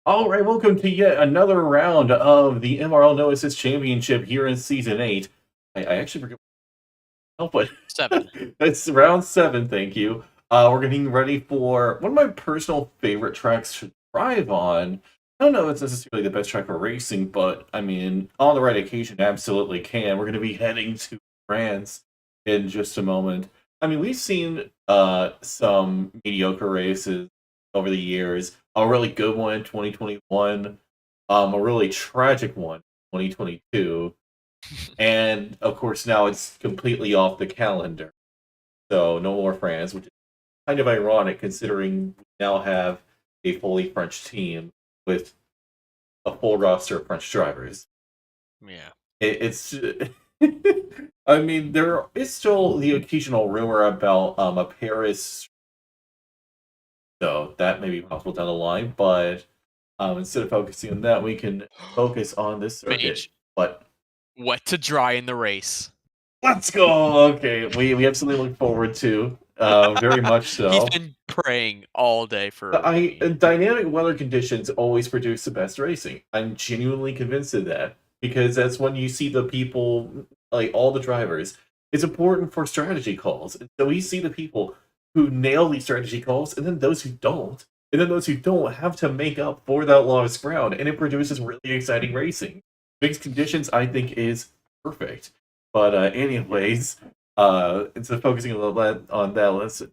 All right, welcome to yet another round of the MRL No Assist Championship here in Season 8. I actually forget but 7. it's round 7, thank you. We're getting ready for one of my personal favorite tracks to drive on. I don't know if it's necessarily the best track for racing, but I mean, on the right occasion, absolutely can. We're going to be heading to France in just a moment. I mean, we've seen some mediocre races over the years. A really good one in 2021, a really tragic one, 2022. And of course, now it's completely off the calendar. So no more France, which is kind of ironic considering we now have a fully French team with a full roster of French drivers. Yeah. It's. I mean, there is still the occasional rumor about a Paris, so that may be possible down the line. But instead of focusing on that, we can focus on this circuit. Mage. But Wet to dry in the race. let's go. Okay, we have something to look forward to. Very much so. He's been praying all day for. Dynamic weather conditions always produce the best racing. I'm genuinely convinced of that because that's when you see the people, like all the drivers. It's important for strategy calls, and so we see the people who nail these strategy calls, and then those who don't, and then those who don't have to make up for that lost ground, and it produces really exciting racing. Mixed conditions, I think, is perfect. But anyways, instead of focusing on that, let's have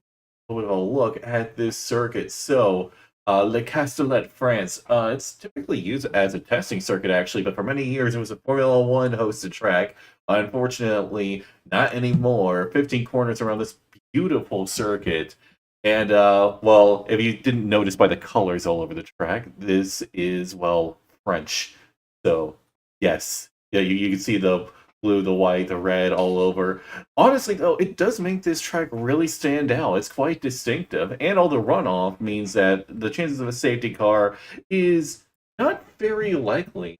a look at this circuit. So, Le Castellet, France. It's typically used as a testing circuit, actually, but for many years it was a Formula One hosted track. Unfortunately, not anymore. 15 corners around this beautiful circuit. And, well, if you didn't notice by the colors all over the track, this is, well, French. So, yes. Yeah, you can see the blue, the white, the red all over. Honestly, though, it does make this track really stand out. It's quite distinctive, and all the runoff means that the chances of a safety car is not very likely.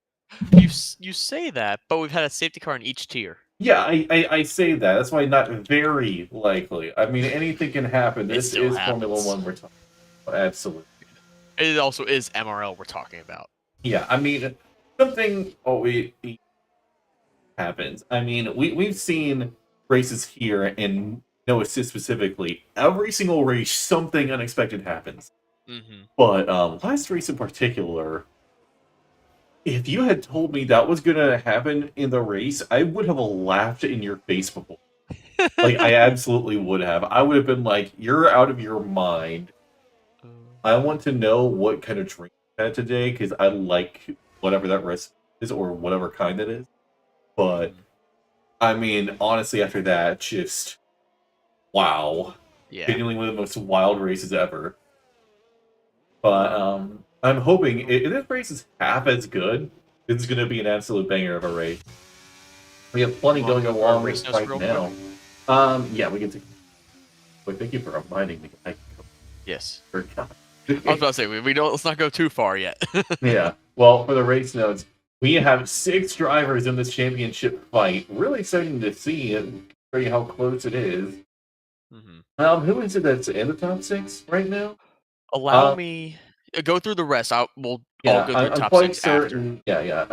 You say that, but we've had a safety car in each tier. Yeah, I say that. That's why not very likely. I mean, anything can happen. This is Formula One we're talking about. Absolutely. It also is MRL we're talking about. Yeah, I mean, something always happens. I mean, we've seen races here and No Assist specifically. Every single race, something unexpected happens. Mm-hmm. But last race in particular, if you had told me that was going to happen in the race, I would have laughed in your face before. Like, I absolutely would have. I would have been like, you're out of your mind. I want to know what kind of drink you had today, because I like whatever that recipe is, or whatever kind it is. But, I mean, honestly, after that, just, wow. Yeah. Genuinely one of the most wild races ever. But, I'm hoping, if this race is half as good, it's going to be an absolute banger of a race. We have plenty going along with right now. Yeah, we can take. Wait, thank you for reminding me. Yes. Forgot. I was about to say we don't. Let's not go too far yet. Yeah. Well, for the race notes, we have 6 drivers in this championship fight. Really exciting to see and show you how close it is. Mm-hmm. Who is it that's in the top 6 right now? Allow me go through the rest. We'll yeah, all go through I'm top quite 6 certain. after. Yeah.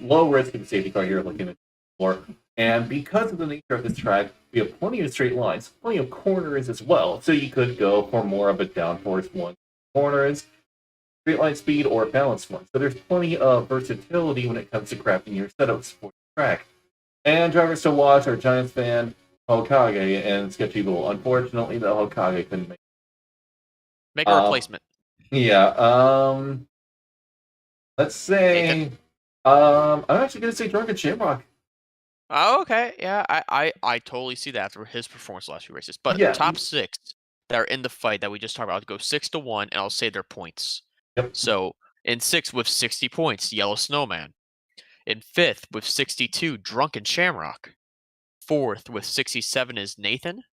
Low risk in safety car here, looking at more. And because of the nature of this track, we have plenty of straight lines, plenty of corners as well. So you could go for more of a downforce one corners, straight line speed, or balanced one. So there's plenty of versatility when it comes to crafting your setups for the track. And drivers to watch are Giants fan, Hokage, and Sketchy Bull. Unfortunately, the Hokage couldn't make a replacement. Yeah. Let's say. I'm actually gonna say Drunken Shamrock. Oh, okay. Yeah, I totally see that after his performance last few races. But Yeah. top 6 that are in the fight that we just talked about, I'll go 6-1, and I'll say their points. Yep. So in 6th with 60 points, Yellow Snowman. In 5th with 62, Drunken Shamrock. 4th with 67 is Nathan.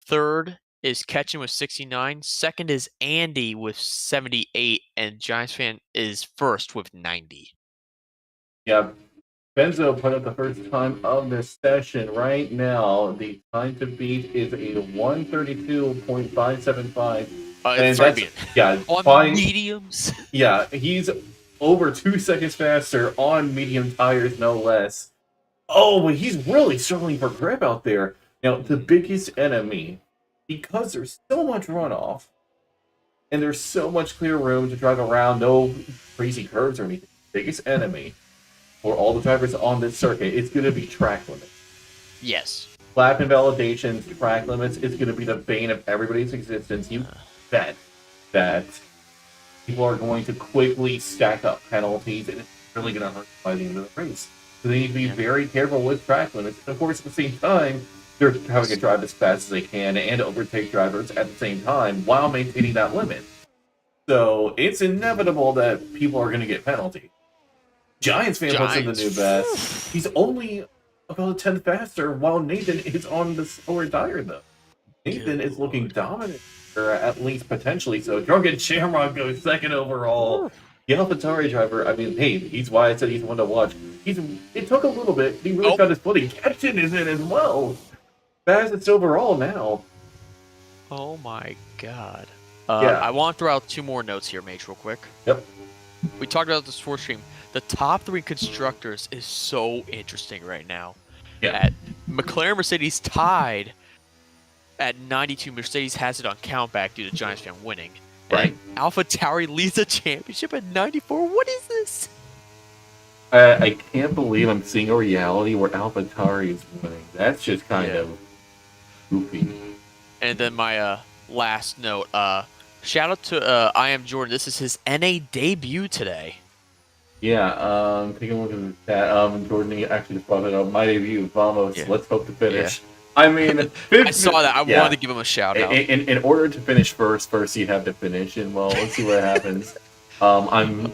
3rd is Ketchin with 69. 2nd is Andy with 78, and Giants fan is 1st with 90. Yeah. Benzo put up the first time of this session right now. The time to beat is a 132.575. And Sorry, that's, being yeah, on fine. mediums. Yeah, he's over 2 seconds faster on medium tires, no less. Oh, but he's really struggling for grip out there. Now, the biggest enemy, because there's so much runoff, and there's so much clear room to drive around, no crazy curves or anything. Biggest enemy for all the drivers on this circuit is going to be track limits. Yes. Lap invalidations, track limits is going to be the bane of everybody's existence. You bet that people are going to quickly stack up penalties, and it's really going to hurt by the end of the race. So they need to be very careful with track limits. And of course, at the same time, they're having to drive as fast as they can and overtake drivers at the same time while maintaining that limit. So it's inevitable that people are going to get penalties. Giants fan puts in the new best. He's only about a tenth faster, while Nathan is on the slower tire, though. Nathan is looking dominant, or at least potentially so. Drunken Shamrock goes second overall. The AlphaTauri driver, I mean, hey, he's why I said he's one to watch. It took a little bit. He really got his footing. Captain is in as well. Fastest overall now. Oh my god. Yeah. I want to throw out two more notes here, Mage, real quick. Yep. We talked about the sports stream. The top three constructors is so interesting right now. Yeah. At McLaren Mercedes tied at 92. Mercedes has it on countback due to Giants fan winning. Right. And AlphaTauri leads the championship at 94. What is this? I can't believe I'm seeing a reality where AlphaTauri is winning. That's just kind of goofy. And then my last note, shout out to I Am Jordan. This is his NA debut today. Yeah, taking a look at that. Jordan actually just brought it up. My debut, Vamos. Yeah. Let's hope to finish. Yeah. I mean, I saw that. I wanted to give him a shout out. In order to finish first you have to finish, and well, let's see what happens. I'm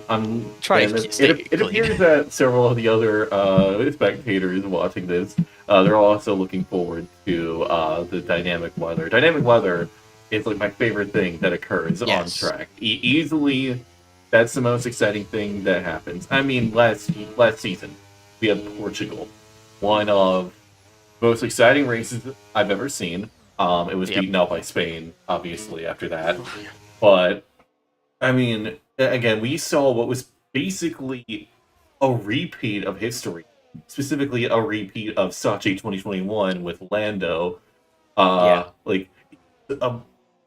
trying to stay it appears that several of the other spectators watching this, they're also looking forward to the dynamic weather. Dynamic weather is like my favorite thing that occurs on track. Easily, that's the most exciting thing that happens. I mean, last season we had Portugal, one of the most exciting races I've ever seen. It was beaten out by Spain, obviously, after that. But I mean, again, we saw what was basically a repeat of history, specifically a repeat of Sochi 2021 with Lando, like a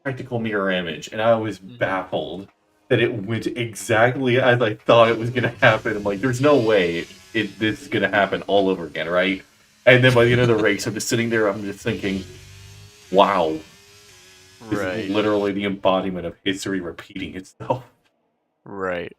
practical mirror image, and I was baffled that it went exactly as I thought it was going to happen. I'm like, there's no way this is going to happen all over again, right? And then by the end of the race, I'm just sitting there, I'm just thinking, wow. This is literally the embodiment of history repeating itself. Right.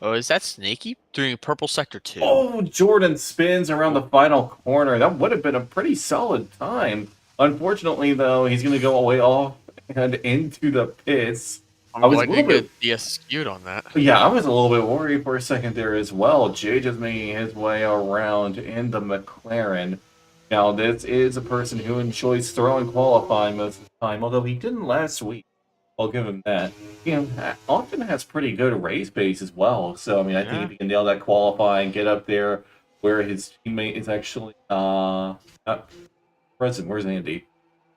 Oh, is that Snaky doing purple sector 2? Oh, Jordan spins around the final corner. That would have been a pretty solid time. Unfortunately, though, he's going to go away off and into the pits. I was a little bit skewed on that. Yeah, I was a little bit worried for a second there as well. Jay just making his way around in the McLaren. Now, this is a person who enjoys throwing qualifying most of the time, although he didn't last week. I'll give him that. Often has pretty good race pace as well. So, I mean, I think if he can nail that qualifying, get up there where his teammate is actually not present. Where's Andy?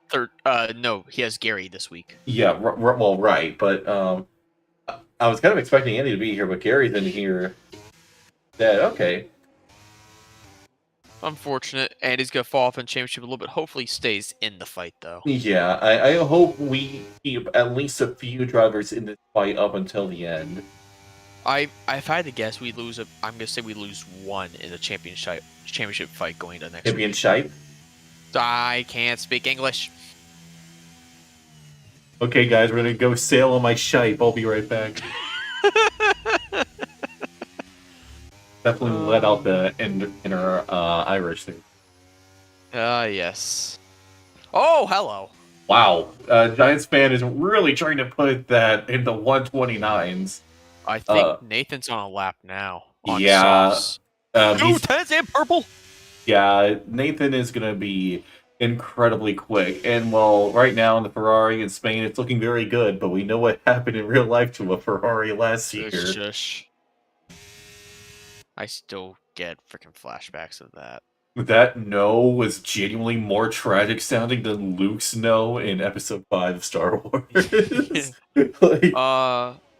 Third. No, he has Gary this week. Yeah, well, right. But I was kind of expecting Andy to be here, but Gary's in here. Okay. Unfortunate, and he's gonna fall off in the championship a little bit. Hopefully, he stays in the fight though. Yeah, I hope we keep at least a few drivers in this fight up until the end. If I had to guess, we lose. I'm gonna say we lose one in the championship fight going to next week. Championship? I can't speak English. Okay, guys, we're gonna go sail on my shipe. I'll be right back. Definitely let out the inner Irish thing. Yes. Oh, hello. Wow. Giants fan is really trying to put that in the 129s. I think Nathan's on a lap now. Yeah. He's in purple. Yeah, Nathan is going to be incredibly quick. And, well, right now in the Ferrari in Spain, it's looking very good. But we know what happened in real life to a Ferrari last year. Shush. I still get freaking flashbacks of that. That no was genuinely more tragic sounding than Luke's no in Episode 5 of Star Wars. Like,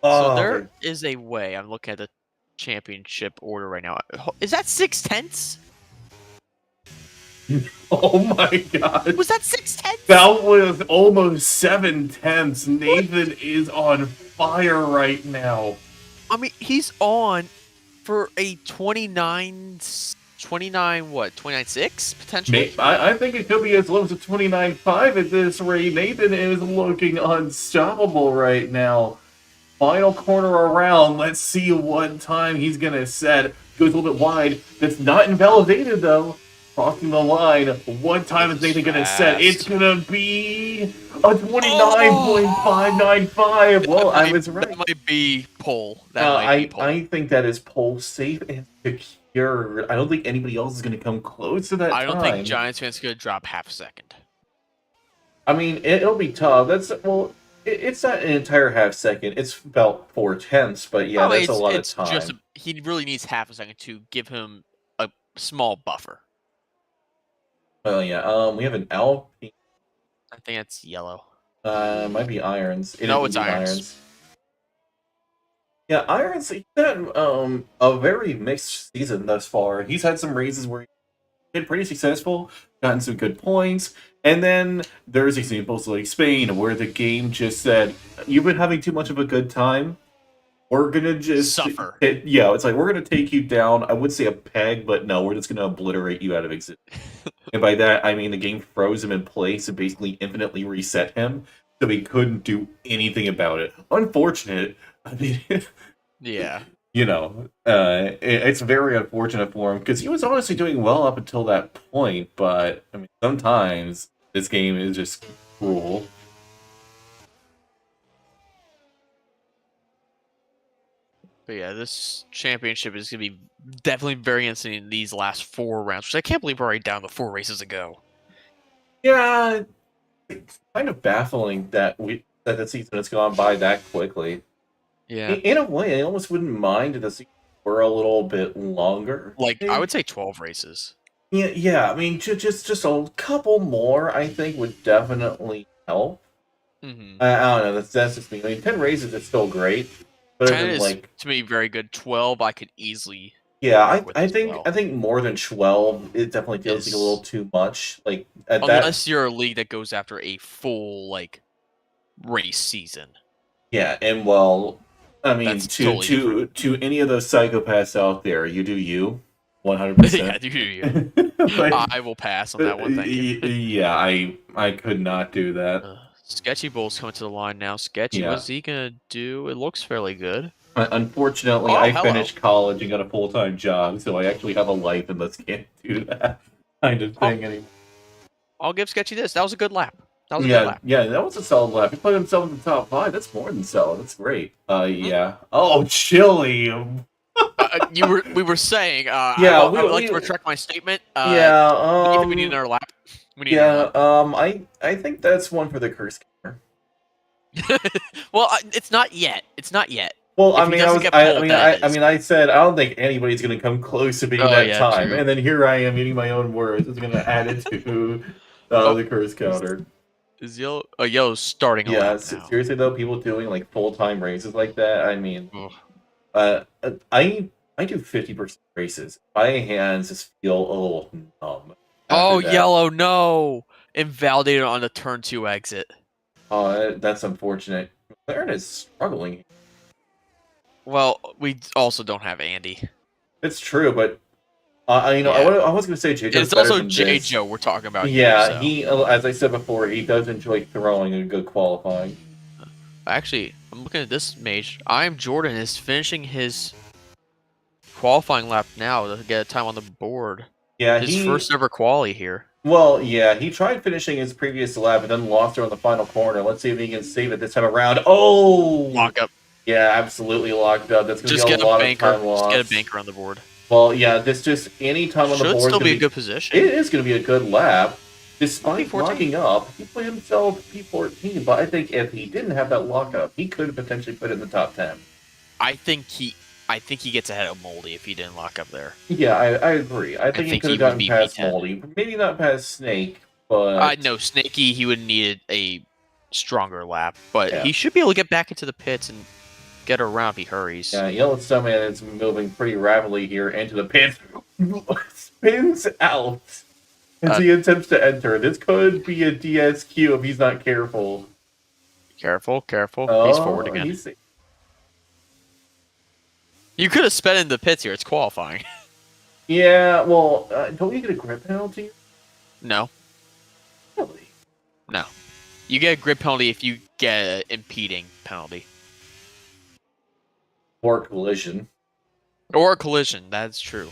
So oh there my, is a way. I'm looking at the championship order right now. Is that 6/10? oh my god. Was that 6/10? That was almost 7/10. Nathan is on fire right now. I mean, he's on for a 29 what? 29.6 potentially? I think it could be as low as a 29.5 at this rate. Nathan is looking unstoppable right now. Final corner around. Let's see what time he's going to set. Goes a little bit wide. That's not invalidated, though. Crossing the line. What time is Nathan going to set? It's going to be a 29.595. Well, I was right. That might be pole. That might be pole. I think that is pole safe and secure. I don't think anybody else is going to come close to that I don't time. think Giants fans could drop half a second. I mean, it'll be tough. It's not an entire half second. It's about 4/10, but yeah, that's a lot of time. He really needs half a second to give him a small buffer. Well, yeah. We have an Alpine. I think that's yellow. Might be Irons. No, it's Irons. Yeah, Irons. He's had a very mixed season thus far. He's had some races where he's been pretty successful, gotten some good points, and then there's examples like Spain where the game just said, "You've been having too much of a good time. We're gonna just suffer." Yeah, it's like we're gonna take you down. I would say a peg, but no, we're just gonna obliterate you out of existence. And by that, I mean the game froze him in place and basically infinitely reset him, so he couldn't do anything about it. Unfortunate. I mean, yeah. You know, it's very unfortunate for him because he was honestly doing well up until that point. But I mean, sometimes this game is just cruel. But yeah, this championship is going to be definitely very interesting in these last 4 rounds, which I can't believe we're already down to 4 races ago. Yeah, it's kind of baffling that the season has gone by that quickly. Yeah. In a way, I almost wouldn't mind if the season were a little bit longer. Like, I would say 12 races. Yeah. I mean, just a couple more, I think, would definitely help. Mm-hmm. I don't know. That's just me. I mean, 10 races is still great. 10 is, to me, very good. 12, I could easily. Yeah, I think more than 12, it definitely feels like a little too much. Like unless you're a league that goes after a full race season. Yeah, and well, I mean, totally to any of those psychopaths out there, you do you, 100%. Yeah, you do you. I will pass on that one. Thank you. Yeah, I could not do that. Sketchy Bull's coming to the line now. Sketchy, what's he gonna do? It looks fairly good. Unfortunately, I finished college and got a full-time job, so I actually have a life and just can't do that kind of thing anymore. I'll give Sketchy this. That was a good lap. That was a good lap. Yeah, that was a solid lap. He put himself in the top 5. That's more than solid. That's great. Yeah. Oh, Chili. We were saying. Yeah, I would like to retract my statement. We need another lap. I think that's one for the curse counter. Well, it's not yet. It's not yet. Well, I said I don't think anybody's going to come close to being that time, true. And then here I am eating my own words. It's going to add it to the curse counter. Is yellow's starting a lap now. Seriously though, people doing full-time races like that. I mean, I do 50% races. My hands just feel a little numb. Oh, yellow, no! Invalidated on the turn 2 exit. Oh, that's unfortunate. McLaren is struggling. Well, we also don't have Andy. It's true, but I was going to say JoJo's it's also JoJo we're talking about. Yeah, he, as I said before, he does enjoy throwing and good qualifying. Actually, I'm looking at this mage. Jordan is finishing his qualifying lap now to get a time on the board. Yeah, his first ever quali here. Well, yeah, he tried finishing his previous lap and then lost her on the final corner. Let's see if he can save it this time around. Oh! Lock up. Yeah, absolutely locked up. That's going to be a lot of time lost. Just get a banker on the board. Well, yeah, any time on the board should still be a good position. It is going to be a good lap. Despite locking up, he put himself P14, but I think if he didn't have that lockup, he could potentially put in the top 10. I think I think he gets ahead of Moldy if he didn't lock up there. Yeah, I agree. I think he think could he have would gotten be past P10. Moldy. Maybe not past Snake, but No, Snaky, he would need a stronger lap, but yeah. he should be able to get back into the pits and get around if he hurries. Yeah, Yellow Snowman is moving pretty rapidly here into the pit. Spins out as Uh, he attempts to enter. This could be a DSQ if he's not careful. Careful, careful. He's forward Oh, again. he's You could have sped in the pits here. It's qualifying. yeah. Well, don't we get a grip penalty? No, Really? no. You get a grid penalty if you get an impeding penalty. Or collision. Or a collision. That's true.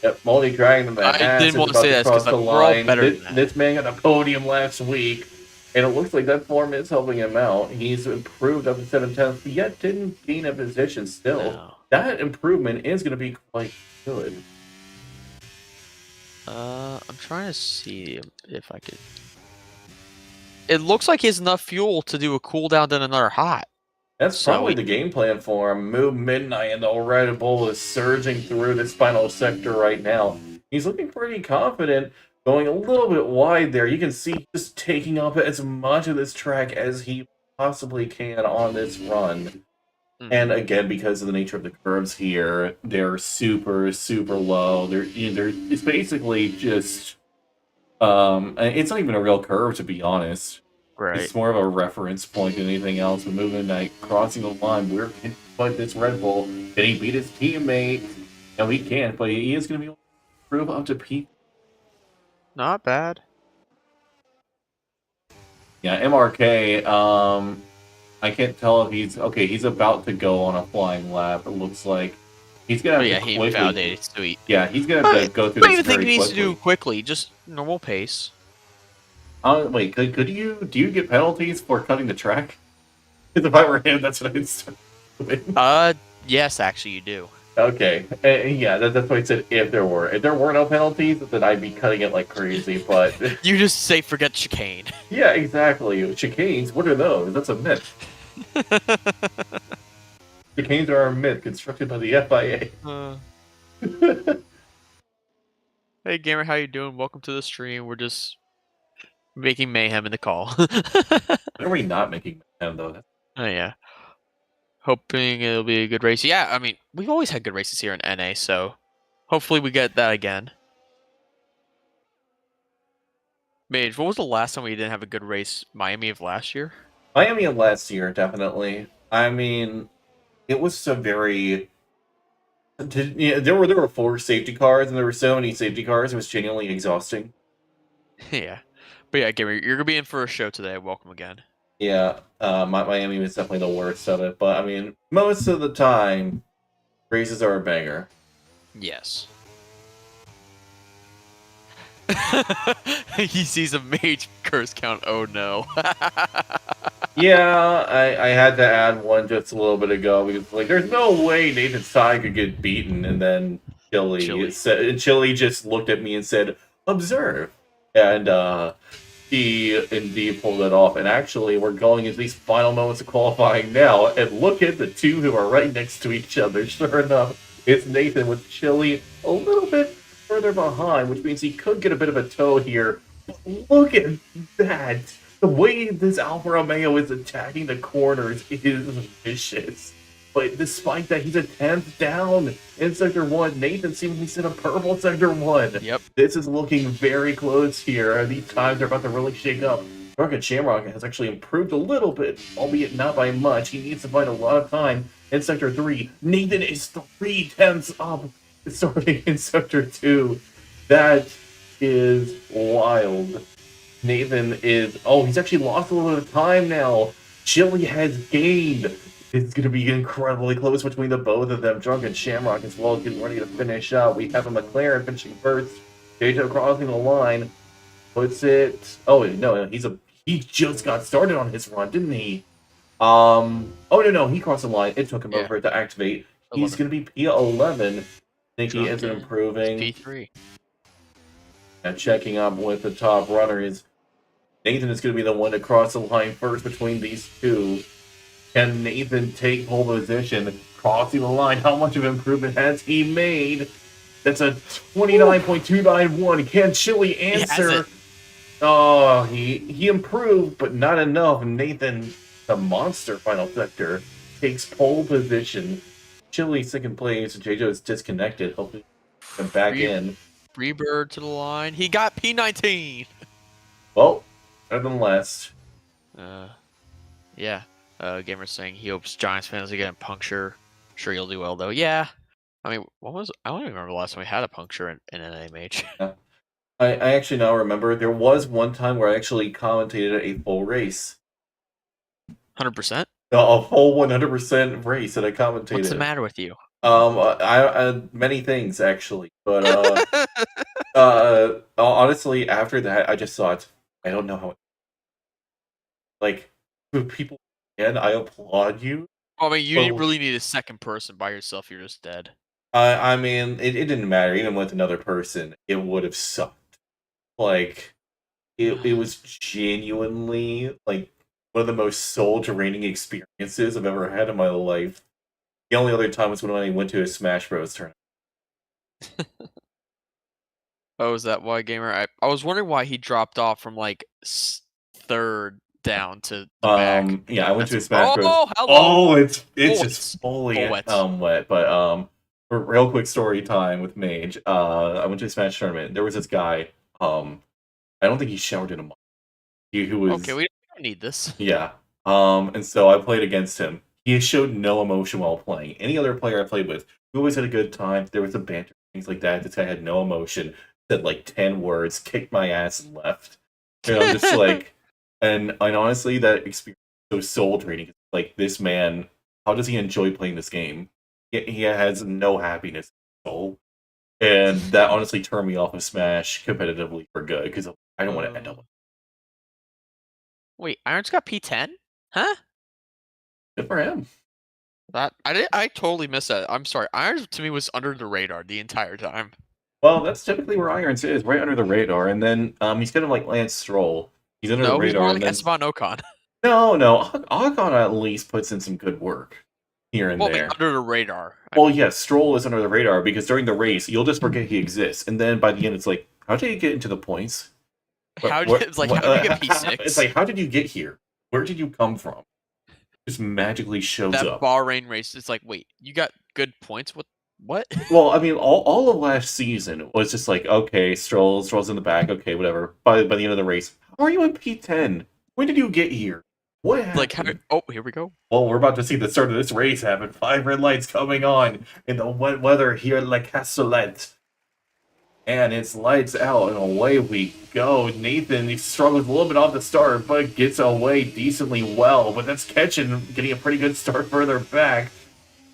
Yep, Moldy dragging him I ass. didn't Is want to about say to that cross because the we're all line. better than that. This man got a podium last week, and it looks like that form is helping him out. He's improved up to 7/10, yet didn't gain a position still. No. That improvement is going to be quite good. I'm trying to see if I could. It looks like he has enough fuel to do a cooldown then another hot. That's So probably we- the game plan for him. Move Midnight, and the Red Bull is surging through this final sector right now. He's looking pretty confident, going a little bit wide there. You can see just taking up as much of this track as he possibly can on this run. And again, because of the nature of the curves here, they're super, super low. It's basically just it's not even a real curve, to be honest. Right. It's more of a reference point than anything else. But moving like crossing the line, where can he put this Red Bull? Can he beat his teammate? No, he can't, but he is going to be able to prove up to peak. Not bad. Yeah, MRK, I can't tell if he's okay. He's about to go on a flying lap. It looks like he's gonna have to He quickly. invalidated. Sweet. Yeah, he's gonna have to go through I don't this even think very he needs to quickly. do quickly. Just normal pace. Wait, could you do you get penalties for cutting the track? Because if I were him, that's what I'd start doing. Yes, actually, you do. Okay, yeah, that's why I said if there were. If there were no penalties, then I'd be cutting it like crazy. But You just say forget chicane. yeah, exactly. Chicanes, what are those? That's a myth. Chicanes are a myth constructed by the FIA. Hey gamer, how you doing? Welcome to the stream. We're just making mayhem in the call. When are we not making them though? Oh yeah. Hoping it'll be a good race. Yeah, I mean, we've always had good races here in NA, so hopefully we get that again. Mage, what was the last time we didn't have a good race? Miami of last year? Miami of last year, definitely. I mean, it was a very. Yeah, there were 4 safety cars, and there were so many safety cars. It was genuinely exhausting. Yeah. But yeah, gamer, you're gonna be in for a show today. Welcome again. Yeah, Miami was definitely the worst of it. But I mean, most of the time, races are a banger. Yes. He sees a mage curse count. Oh no. Yeah, I had to add one just a little bit ago because like there's no way Nathan Stein could get beaten, and then Chili just looked at me and said, "Observe," and he indeed pulled it off. And actually, we're going into these final moments of qualifying now, and look at the two who are right next to each other. Sure enough, it's Nathan with Chili a little bit further behind, which means he could get a bit of a tow here. But look at that! The way this Alfa Romeo is attacking the corners is vicious. But despite that, he's a 10th down in Sector 1. Nathan seemingly in a purple Sector 1. Yep. This is looking very close here. These times are about to really shake up. Drunken Shamrock has actually improved a little bit, albeit not by much. He needs to find a lot of time in Sector 3. Nathan is 3/10 up, starting in Sector 2. That is wild. Nathan is... Oh, he's actually lost a little bit of time now. Chili has gained. It's going to be incredibly close between the both of them. Drunken Shamrock as well getting ready to finish up. We have a McLaren finishing first. JJ crossing the line. Puts it... Oh, no, he just got started on his run, didn't he? Oh, no, he crossed the line. It took him over to activate. 11. He's going to be P11. I think he is improving. P3. And checking up with the top runner is Nathan is going to be the one to cross the line first between these two. Can Nathan take pole position? crossing the line. How much of improvement has he made? That's a 29.291. Can Chili He has answer? it. Oh, he improved, but not enough. Nathan, the monster final sector, takes pole position. Chili second place. JoJo is disconnected. Hopefully, come back in. Freebird to the line. He got P19. Well, better than last. Yeah. Gamer's saying he hopes Giants fans will get a puncture. Sure, you'll do well though. Yeah. I mean, I don't even remember the last time we had a puncture in an AMH. Yeah. I actually now remember there was one time where I actually commentated a full race. 100%. A full 100% race that I commentated. What's the matter with you? I many things actually, but honestly, after that, I just thought I don't know how. Like, people, again, I applaud you. I mean, you really need a second person by yourself. You're just dead. I mean, it didn't matter. Even with another person, it would have sucked. Like, it was genuinely like one of the most soul draining experiences I've ever had in my life. The only other time was when I went to a Smash Bros. Tournament. Oh, is that why, Gamer? I was wondering why he dropped off from like third down to the back. Yeah, I went to a That's Smash Bros. Oh, hello. Oh, it's Bullets. just fully Bullets. wet. But for real quick story time with Mage. I went to a Smash tournament. There was this guy. I don't think he showered in a month. Who was Okay, we don't need this. Yeah. And so I played against him. He showed no emotion while playing. Any other player I played with, we always had a good time. There was some banter, things like that. This guy had no emotion. Said like 10 words, kicked my ass, and left. And I'm just like, and honestly, that experience was so soul draining. Like, this man, how does he enjoy playing this game? He has no happiness in his soul. And that honestly turned me off of Smash competitively for good, because I don't want to end up. Wait, Iron's got P10? Huh? Good for him. I totally missed that. I'm sorry. Iron to me was under the radar the entire time. Well, that's typically where Irons is, right under the radar. And then he's kind of like Lance Stroll. He's under the radar. He's more like then... Esteban Ocon. No. Ocon at least puts in some good work here and there. Under the radar. Yes, Stroll is under the radar because during the race, you'll just forget he exists. And then by the end, it's like, how did he get into the points? How did you get P6? It's like, how did you get here? Where did you come from? Just magically shows up. That Bahrain race, it's like, wait, you got good points? What? Well, I mean, all of last season was just like, okay, Stroll's in the back, okay, whatever. By the end of the race, how are you in P10? When did you get here? What happened? Here we go. Well, we're about to see the start of this race happen. 5 red lights coming on in the wet weather here at La Castellette. And it's lights out, and away we go. Nathan, he struggles a little bit off the start, but gets away decently well. But that's catching, getting a pretty good start further back.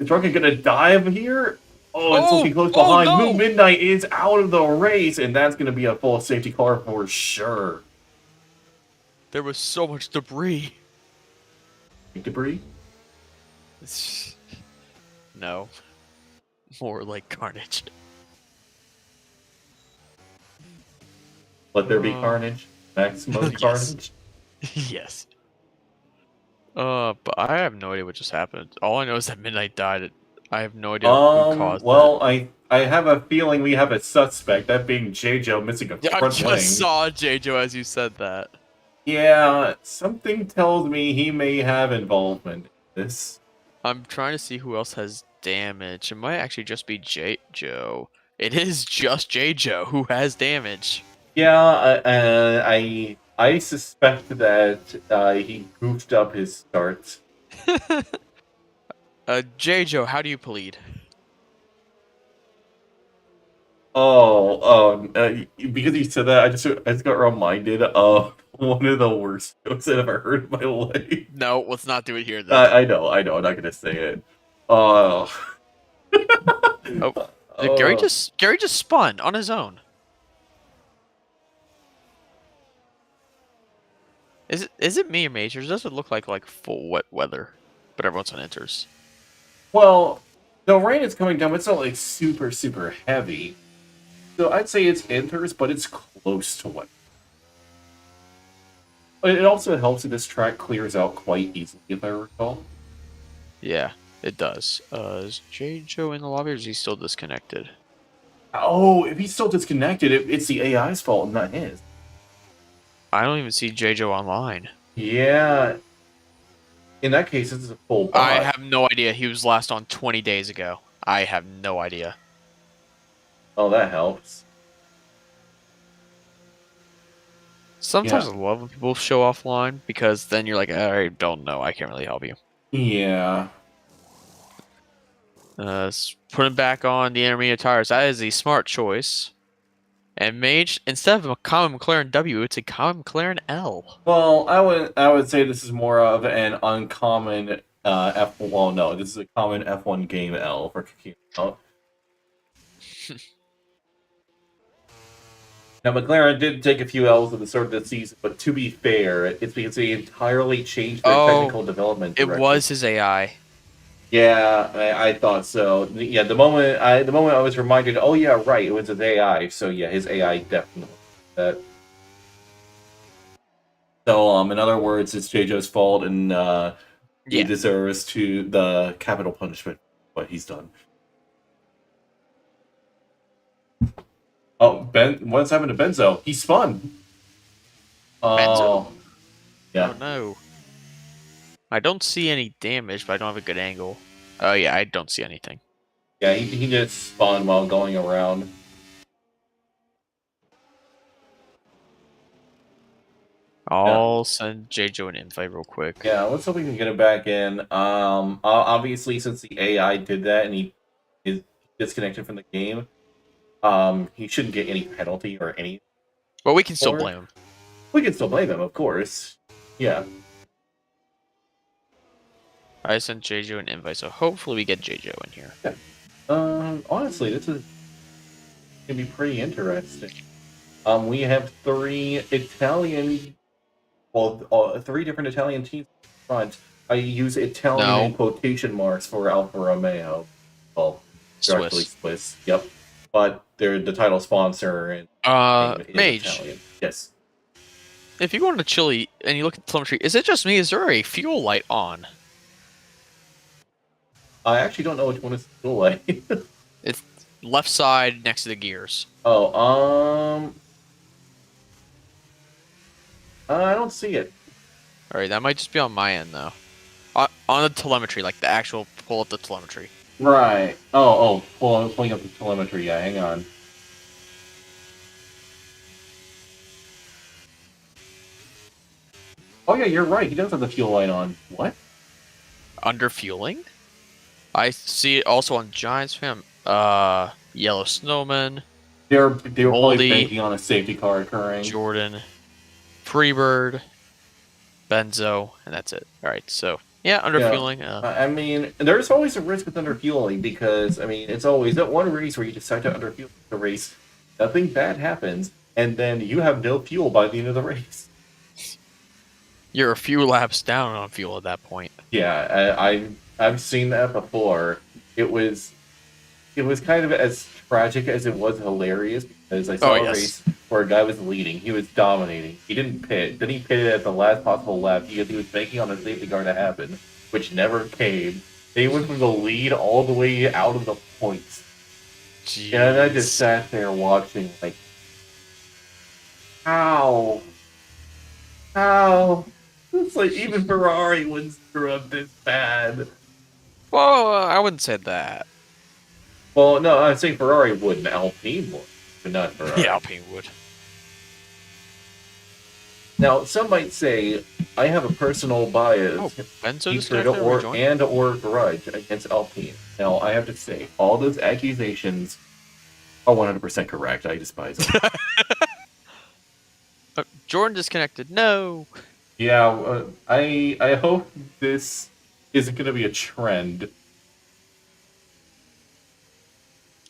Is Drunken gonna dive here? It's looking close behind. No. Moon Midnight is out of the race, and that's going to be a full safety car for sure. There was so much debris. Debris? No. More like carnage. Let there be carnage. Maximum carnage. Yes. But I have no idea what just happened. All I know is that Midnight died. I have no idea who caused it. I have a feeling we have a suspect, that being JoJo missing a front wing. I just saw JoJo as you said that. Yeah, something tells me he may have involvement in this. I'm trying to see who else has damage. It might actually just be JoJo. It is just JoJo who has damage. Yeah, I suspect that he goofed up his start. JoJo, how do you plead? Because you said that, I just got reminded of one of the worst jokes I've ever heard in my life. No, let's not do it here, then. I know, I'm not gonna say it. Gary just spun on his own. Is it me or Majors? Does it look like full wet weather? But everyone's on enters. Well, the rain is coming down, but it's not like super, super heavy. So I'd say it's enters, but it's close to wet. But it also helps that this track clears out quite easily, if I recall. Yeah. It does. Is J. Joe in the lobby or is he still disconnected? Oh, if he's still disconnected, it's the AI's fault, not his. I don't even see J. Joe online. Yeah. In that case, it's a full I bot. have no idea. He was last on 20 days ago. I have no idea. Oh, that helps. Sometimes Yeah. I love when people show offline because then you're like, I don't know. I can't really help you. Yeah. Putting back on the intermediate tires. That is a smart choice. And Mage, instead of a common McLaren W, it's a common McLaren L. Well, I would say this is more of an uncommon F1. Well, no, this is a common F1 game L for Kikino. Now, McLaren did take a few L's at the start of the season, but to be fair, it's because they entirely changed their technical development It direction. was his AI. Yeah, I thought so. Yeah, the moment I was reminded, oh yeah, right, it was his AI. So yeah, his AI definitely. That. So in other words, it's JoJo's fault, and he Yeah. deserves to the capital punishment for what he's done. Oh, what's happened to Benzo? He spun. Benzo? Yeah. Oh no. I don't see any damage, but I don't have a good angle. Oh yeah, I don't see anything. Yeah, he just spun while going around. Yeah. I'll send JoJo an invite real quick. Yeah, let's hope we can get it back in. Obviously, since the AI did that and he is disconnected from the game, he shouldn't get any penalty or any. But we can still Or blame him. we can still blame him, of course. Yeah. I sent JoJo an invite, so hopefully we get JoJo in here. Yeah. Honestly, this is gonna be pretty interesting. We have three different Italian teams in front. I use Italian in quotation marks for Alfa Romeo. Well, directly Swiss. Yep. But they're the title sponsor and Mage. Italian. Yes. If you go into Chile and you look at the telemetry, is it just me? Is there a fuel light on? I actually don't know which one is the fuel light. It's left side next to the gears. Oh, I don't see it. Alright, that might just be on my end, though. On the telemetry, like the actual pull up the telemetry. Right. Oh, pulling up the telemetry. Yeah, hang on. Oh yeah, you're right. He does have the fuel light on. What? Under fueling? I see it also on Giants fam. Yellow Snowman. They were probably Moldy, banking on a safety car occurring. Jordan, Freebird, Benzo, and that's it. Alright, so yeah, under fueling. I mean, there's always a risk with underfueling because I mean, it's always that one race where you decide to underfuel the race, nothing bad happens, and then you have no fuel by the end of the race. You're a few laps down on fuel at that point. Yeah, I've seen that before. It was kind of as tragic as it was hilarious because I saw a race where a guy was leading. He was dominating. He didn't pit. Then he pitted at the last possible lap because he was banking on a safety car to happen, which never came. They went from the lead all the way out of the points. Jeez. And I just sat there watching like, how? It's like even Ferrari wouldn't screw up this bad. Well, I wouldn't say that. Well, no, I'm saying Ferrari wouldn't. Alpine would, but not Ferrari. Yeah, Alpine would. Now, some might say I have a personal bias, hatred, or grudge against Alpine. Now, I have to say, all those accusations are 100% correct. I despise them. Jordan disconnected. No. Yeah, I hope this isn't going to be a trend.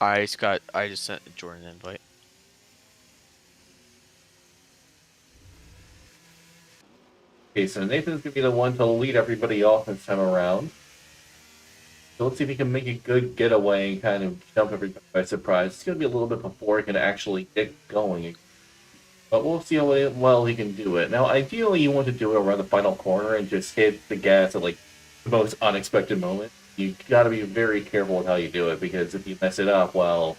I just sent Jordan an invite. Okay, so Nathan's going to be the one to lead everybody off this time around. So let's see if he can make a good getaway and kind of jump everybody by surprise. It's going to be a little bit before he can actually get going. But we'll see how well he can do it. Now, ideally, you want to do it around the final corner and just hit the gas at, like, the most unexpected moment. You got to be very careful with how you do it, because if you mess it up, well,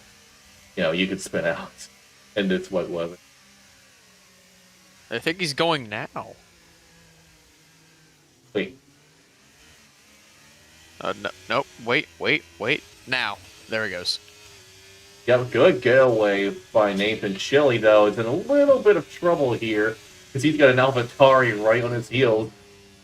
you could spin out, and it's what was it? I think he's going now. Wait, No, nope. Wait. Now. There he goes. yep, good getaway by Nathan. Chili, though, is in a little bit of trouble here, because he's got an AlphaTauri right on his heels.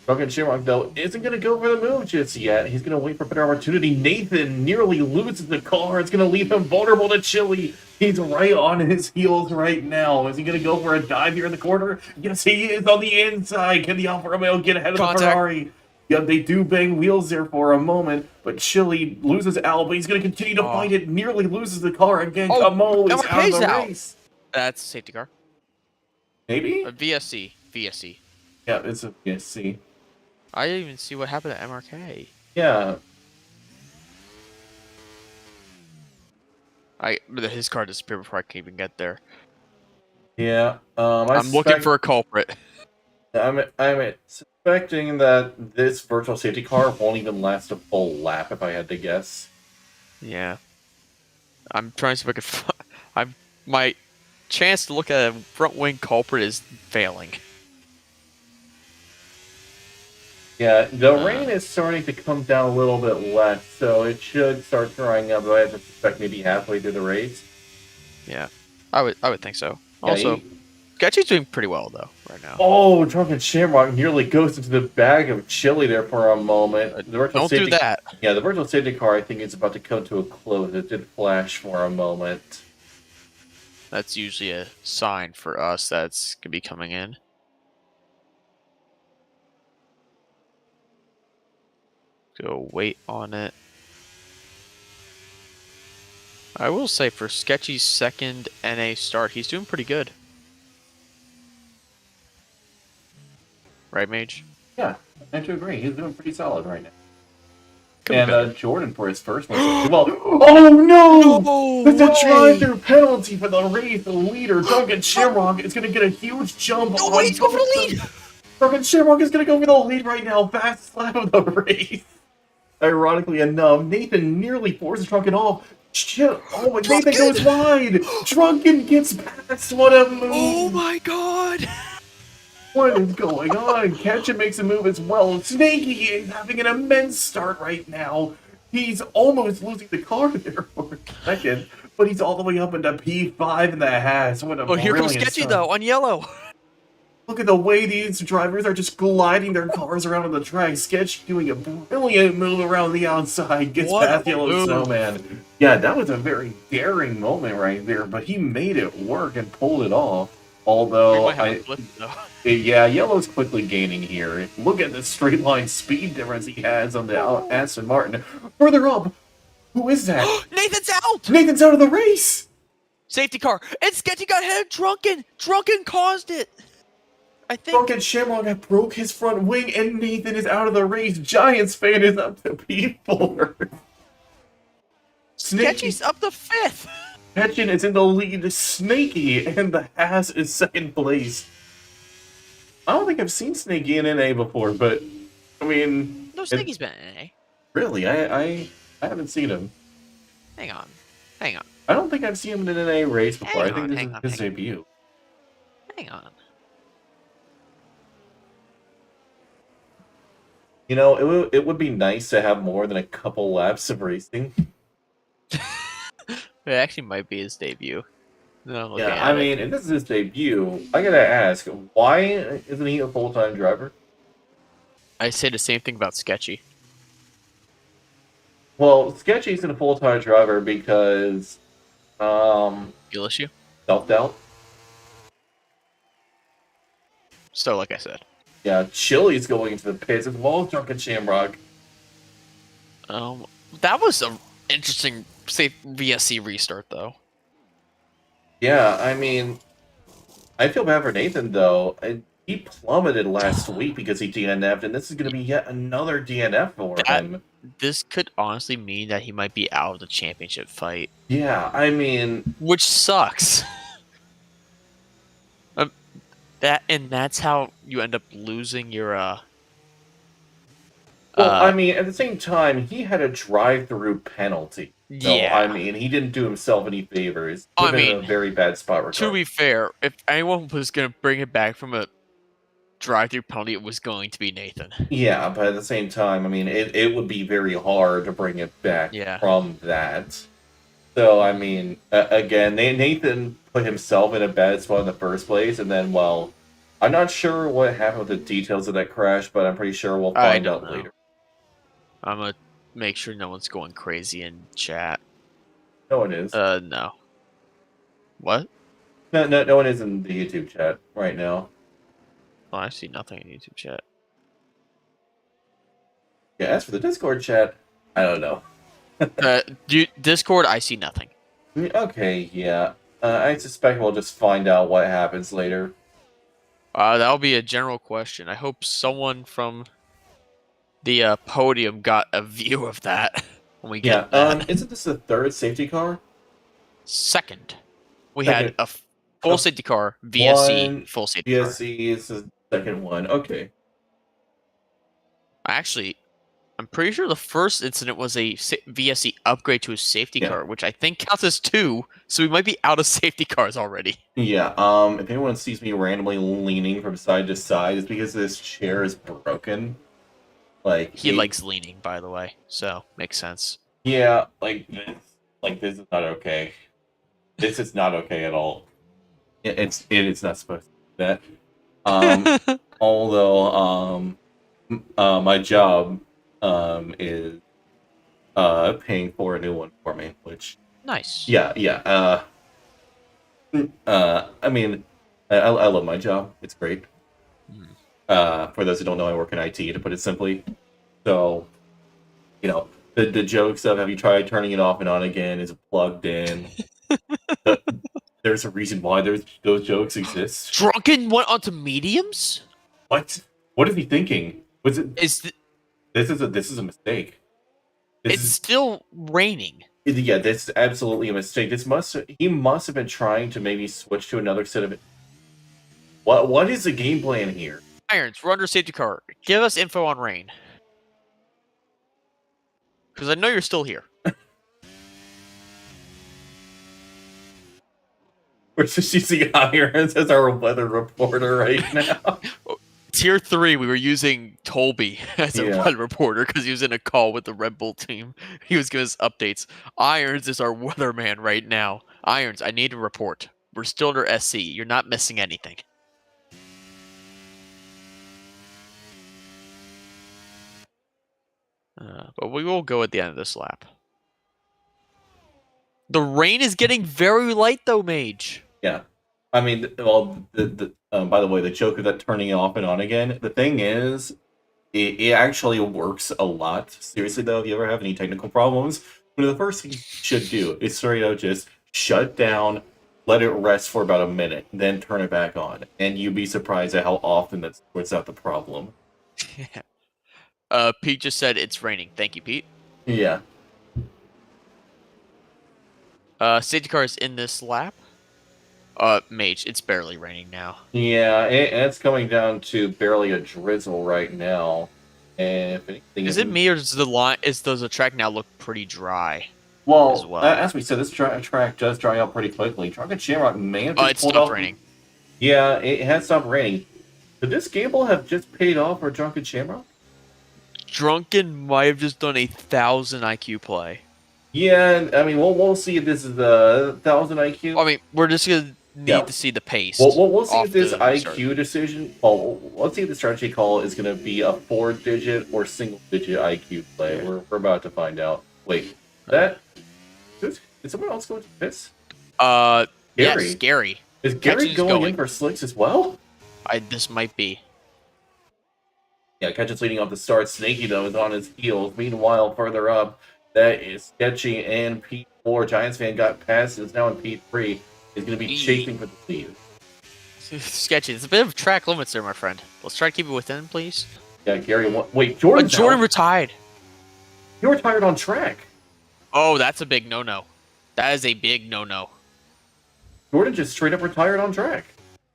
Drunken Shamrock, though, isn't going to go for the move just yet. He's going to wait for a better opportunity. Nathan nearly loses the car. It's going to leave him vulnerable to Chili. He's right on his heels right now. Is he going to go for a dive here in the corner? Yes, he is on the inside. Can the Alfa Romeo get ahead of the Ferrari? Yeah, they do bang wheels there for a moment, but Chili loses Al, but he's going to continue to fight it. Nearly loses the car again. Camo is out of the race. That's a safety car. Maybe? VSC. Yeah, it's a VSC. I didn't even see what happened to MRK. Yeah. His car disappeared before I can even get there. Yeah. I'm looking for a culprit. I'm suspecting that this virtual safety car won't even last a full lap, if I had to guess. Yeah. I'm trying to see if I can. My chance to look at a front wing culprit is failing. Yeah, the rain is starting to come down a little bit less, so it should start drying up. I have to suspect maybe halfway through the race. Yeah, I would think so. Yeah, Also, Sketchy's doing pretty well though right now. Oh, Drunken Shamrock nearly goes into the bag of chili there for a moment. Don't do that. Yeah, the virtual safety car, I think, is about to come to a close. It did flash for a moment. That's usually a sign for us that's gonna be coming in. Go wait on it. I will say for Sketchy's second NA start, he's doing pretty good. Right, Mage? Yeah, I have to agree. He's doing pretty solid right now. Could And Jordan for his first one. Well, oh no! No It's a drive-through penalty for the race. The leader, Drunken Shamrock, is going to get a huge jump. No, wait, he's going for the lead! Drunken Shamrock is going to go for the lead right now. Fast lap of the race. Ironically enough, Nathan nearly forces Drunken off. Oh, but Nathan goes wide. Drunken gets past. What a move! Oh my god! What is going on? Ketchum makes a move as well. Snaky is having an immense start right now. He's almost losing the car there for a second, but he's all the way up into P5 in the Haas. What a brilliant here comes Sketchy start. though on yellow. Look at the way these drivers are just gliding their cars around on the track. Sketch doing a brilliant move around the outside, gets past Yellow Snowman. Yeah, that was a very daring moment right there, but he made it work and pulled it off. Although, yeah, Yellow's quickly gaining here. Look at the straight line speed difference he has on the Aston Martin. Further up, who is that? Nathan's out! Nathan's out of the race! Safety car. And Sketchy got hit of Drunken. Drunken caused it. I think. Drunken Shamrock broke his front wing, and Nathan is out of the race. Giants fan is up to P4. Sketchy's up to 5th. Ketchin is in the lead. Snaky and the Haas is second place. I don't think I've seen Snaky in NA before, but I mean, no, Snaky's been in NA. Really, I haven't seen him. Hang on. I don't think I've seen him in an NA race before. I think this is his debut. Hang on. You know, it would be nice to have more than a couple laps of racing. It actually might be his debut. No, yeah, I mean, if this is his debut, I gotta ask, why isn't he a full-time driver? I say the same thing about Sketchy. Well, Sketchy isn't a full-time driver because, Skill issue? Self-doubt. So, like I said. Yeah, Chili's going into the pits as well as Drunken Shamrock. That was an interesting, say, VSC restart, though. Yeah, I mean, I feel bad for Nathan, though. He plummeted last week because he DNF'd, and this is going to be yet another DNF for him. This could honestly mean that he might be out of the championship fight. Yeah, I mean... Which sucks. That's how you end up losing your Well, I mean, at the same time, he had a drive-through penalty. So, I Yeah. mean, he didn't do himself any favors. He I would have been in mean, a very bad spot to regardless. be fair, if anyone was gonna bring it back from a drive-through penalty, it was going to be Nathan. Yeah, but at the same time, I mean, it would be very hard to bring it back Yeah. from that. So, I mean, again, Nathan put himself in a bad spot in the first place, and then, well, I'm not sure what happened with the details of that crash, but I'm pretty sure we'll I find don't out know. later. I'm gonna make sure no one's going crazy in chat. No one is. No. What? No one is in the YouTube chat right now. Oh, I see nothing in YouTube chat. Yeah, as for the Discord chat, I don't know. Discord, I see nothing. Okay, yeah. I suspect we'll just find out what happens later. That'll be a general question. I hope someone from the podium got a view of that when we get that. Isn't this the third safety car? Second, we Second. had a full Uh, safety car, VSC, One full safety car. VSC is the second one. Okay. Actually, I'm pretty sure the first incident was a VSC upgrade to a safety Yeah. car, which I think counts as 2, so we might be out of safety cars already. Yeah, if anyone sees me randomly leaning from side to side, it's because this chair is broken. Like, He likes leaning, by the way, so makes sense. Yeah, this is not okay. This is not okay at all. It's not supposed to be that. Although, my job, is, paying for a new one for me, which, Nice. yeah, I mean, I love my job. It's great. For those who don't know, I work in IT, to put it simply. So, you know, the jokes of have you tried turning it off and on again? Is it plugged in? There's a reason why those jokes exist. Drunken went onto mediums? What? What is he thinking? Was it? Is This is a mistake. it's still raining. Yeah, this is absolutely a mistake. He must have been trying to maybe switch to another set of. What is the game plan here? Irons, we're under safety car. Give us info on rain. Because I know you're still here. We're just using Irons as our weather reporter right now. Tier 3, we were using Tolby as a Yeah. weather reporter because he was in a call with the Red Bull team. He was giving us updates. Irons is our weatherman right now. Irons, I need a report. We're still under SC. You're not missing anything. But we will go at the end of this lap. The rain is getting very light, though, Mage. Yeah. I mean, well, by the way, the joke of that turning it off and on again, the thing is, it actually works a lot. Seriously, though, if you ever have any technical problems, one of the first things you should do is straight out just shut down, let it rest for about a minute, then turn it back on. And you'd be surprised at how often that sorts out the problem. Pete just said it's raining. Thank you, Pete. Yeah. Safety car is in this lap. Mage, it's barely raining now. Yeah, it's coming down to barely a drizzle right now. And if anything, Is it me or does the track now look pretty dry? Well, well? as we said, this track does dry out pretty quickly. Drunken Shamrock may have just It pulled stopped off. raining. Yeah, it has stopped raining. Could this gamble have just paid off for Drunken Shamrock? Drunken might have just done a 1,000 IQ play. Yeah, I mean, we'll see if this is the 1,000 IQ. I mean, we're just gonna need to see the pace. We'll see if this the IQ decision. Well, let's see if the strategy call is going to be a 4-digit or single-digit IQ play. We're about to find out. Wait, is someone else going to piss? Yes, Gary. Gary. Is Gary Ketchin's going in for slicks as well? This might be. Yeah, Ketchin's leading off the start. Snaky, though, is on his heels. Meanwhile, further up, that is Sketchy and P4. Giants fan got past, is now in P3. Is going to be chasing for the lead. Sketchy. There's a bit of track limits there, my friend. Let's try to keep it within, please. Yeah, Gary. Wait, Jordan. Jordan retired. You retired on track. Oh, that's a big no-no. That is a big no-no. Jordan just straight up retired on track.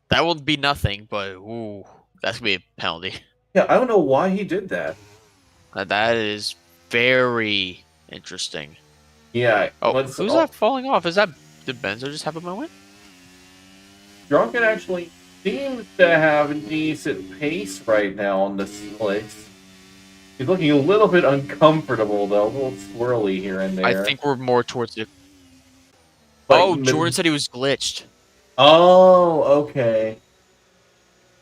That will be nothing, but ooh, that's gonna be a penalty. Yeah, I don't know why he did that. That is very interesting. Yeah, Oh, who's that falling off? Is that did Benzo just have a moment? Drunken actually seems to have a decent pace right now on the slicks. He's looking a little bit uncomfortable though, a little swirly here and I there. think we're more towards the. Like, Oh, Jordan said he was glitched. oh, okay.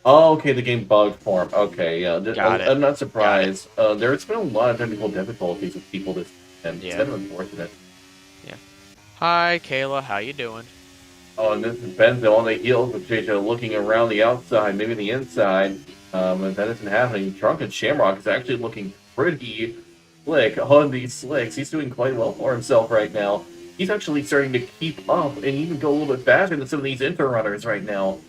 Oh, okay, the game bugged for him. Okay, yeah, Got it. I'm not Got it. surprised. There's been a lot of technical difficulties with people this and it's Yeah. kind of unfortunate. Yeah. Hi, Kayla. How you doing? Oh, and this is Benzo on the heels with JJ looking around the outside, maybe the inside. And that isn't happening. Drunken Shamrock is actually looking pretty slick on these slicks. He's doing quite well for himself right now. He's actually starting to keep up and even go a little bit faster than some of these inter runners right now.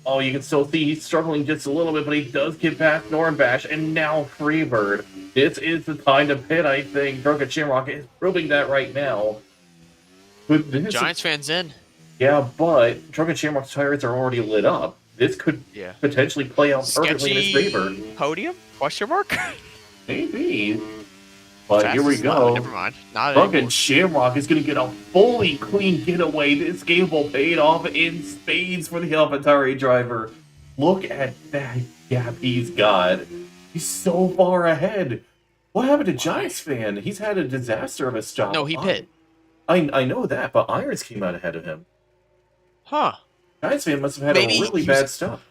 Oh, you can still see he's struggling just a little bit, but he does get past Nornbash, and now Freebird. This is the time to pit, I think. Drunken Shamrock is proving that right now. But this Giants fans in. yeah, but Drunken Shamrock's tires are already lit up. This could potentially play out perfectly in his favor. Podium? Question mark? Maybe. But Fastest here we go. Never mind. Not Drunken anymore. Shamrock is going to get a fully clean getaway. This game will pay off in spades for the AlphaTauri driver. Look at that gap he's got. He's so far ahead. What happened to Giants fan? He's had a disaster of a stop. No, he pit. I know that, but Irons came out ahead of him. Huh. Giants fan must have had a really bad stop.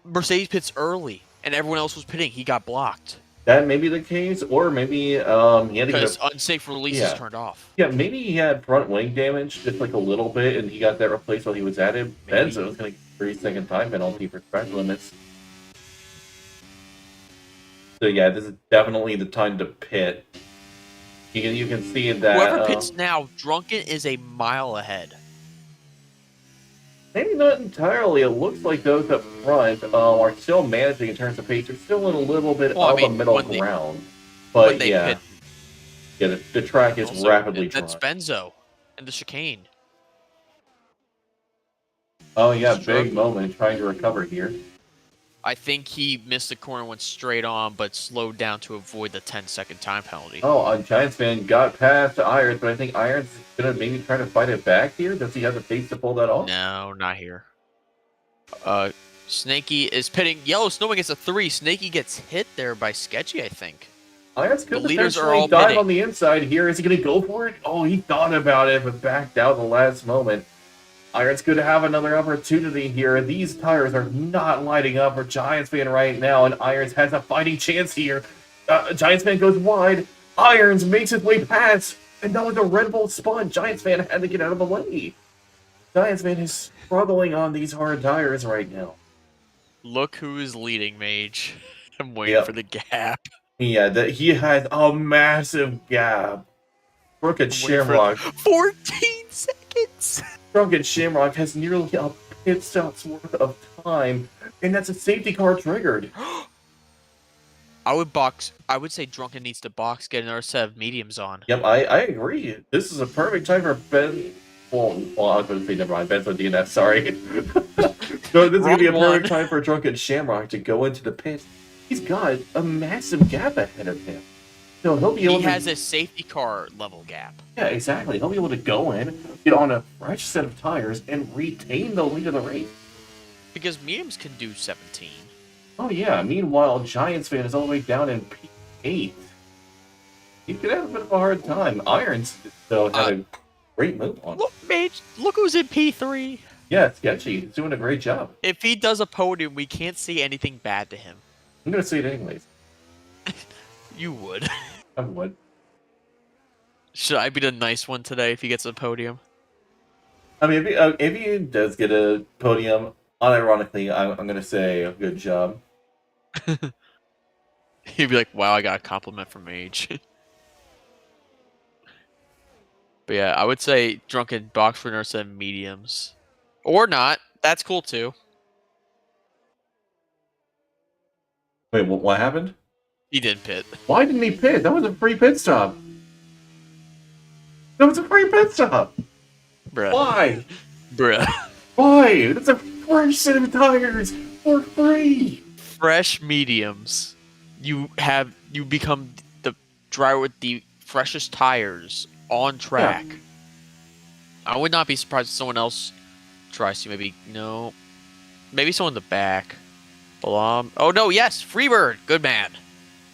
Mercedes pits early, and everyone else was pitting. He got blocked. That may be the case, or maybe he had to get because unsafe releases turned off. Yeah, maybe he had front wing damage, just like a little bit, and he got that replaced while he was at it. Benzo was going to get a 3-second time penalty for track limits. So yeah, this is definitely the time to pit. You can see that whoever pits now, Drunken is a mile ahead. Maybe not entirely. It looks like those up front are still managing in terms of pace. They're still in a little bit of a middle ground. But yeah, the track is also, rapidly drying. That's Benzo and the chicane. Oh yeah, big moment trying to recover here. I think he missed the corner, went straight on, but slowed down to avoid the 10-second time penalty. Oh, a Giants fan got past Irons, but I think Irons is going to maybe try to fight it back here. Does he have the pace to pull that off? No, not here. Snaky is pitting. Yellow Snowman gets a 3. Snaky gets hit there by Sketchy, I think. Irons could potentially dive on the inside here. Is he going to go for it? Oh, he thought about it, but backed out the last moment. Irons could have another opportunity here. These tires are not lighting up for Giants fan right now, and Irons has a fighting chance here. Giants fan goes wide. Irons makes his way past, and now with the Red Bull spun, Giants fan had to get out of the way. Giants fan is struggling on these hard tires right now. Look who is leading, Mage. I'm waiting for the gap. Yeah, he has a massive gap. Drunken Shamrock. 14 seconds! Drunken Shamrock has nearly a pit stop's worth of time, and that's a safety car triggered. I would say Drunken needs to box, get another set of mediums on. Yep, I agree. This is a perfect time for Ben. Well, I was going to say never mind. Ben's on DNF. Sorry. No, this is going to be a perfect time for Drunken Shamrock to go into the pit. He's got a massive gap ahead of him. So he'll be able he has a safety car level gap. Yeah, exactly. He'll be able to go in, get on a fresh set of tires, and retain the lead of the race. Because mediums can do 17. Oh yeah. Meanwhile, Giants fan is all the way down in P8. He's gonna have a bit of a hard time. Irons though had a great move on. Look, Mage, look who's in P3. Yeah, Sketchy. He's doing a great job. If he does a podium, we can't see anything bad to him. I'm gonna say it anyways. You would. I would. Should I be the nice one today if he gets a podium? I mean, if he does get a podium, unironically, I'm going to say good job. He'd be like, wow, I got a compliment from Mage. But yeah, I would say Drunken box for nurse and mediums. Or not. That's cool too. Wait, what happened? He didn't pit. Why didn't he pit? That was a free pit stop. That was a free pit stop. Bruh. Why? Bruh. Why? That's a fresh set of tires for free. Fresh mediums. You have you become the driver with the freshest tires on track. Yeah. I would not be surprised if someone else tries to. Maybe someone in the back. Oh no, yes, Freebird, good man.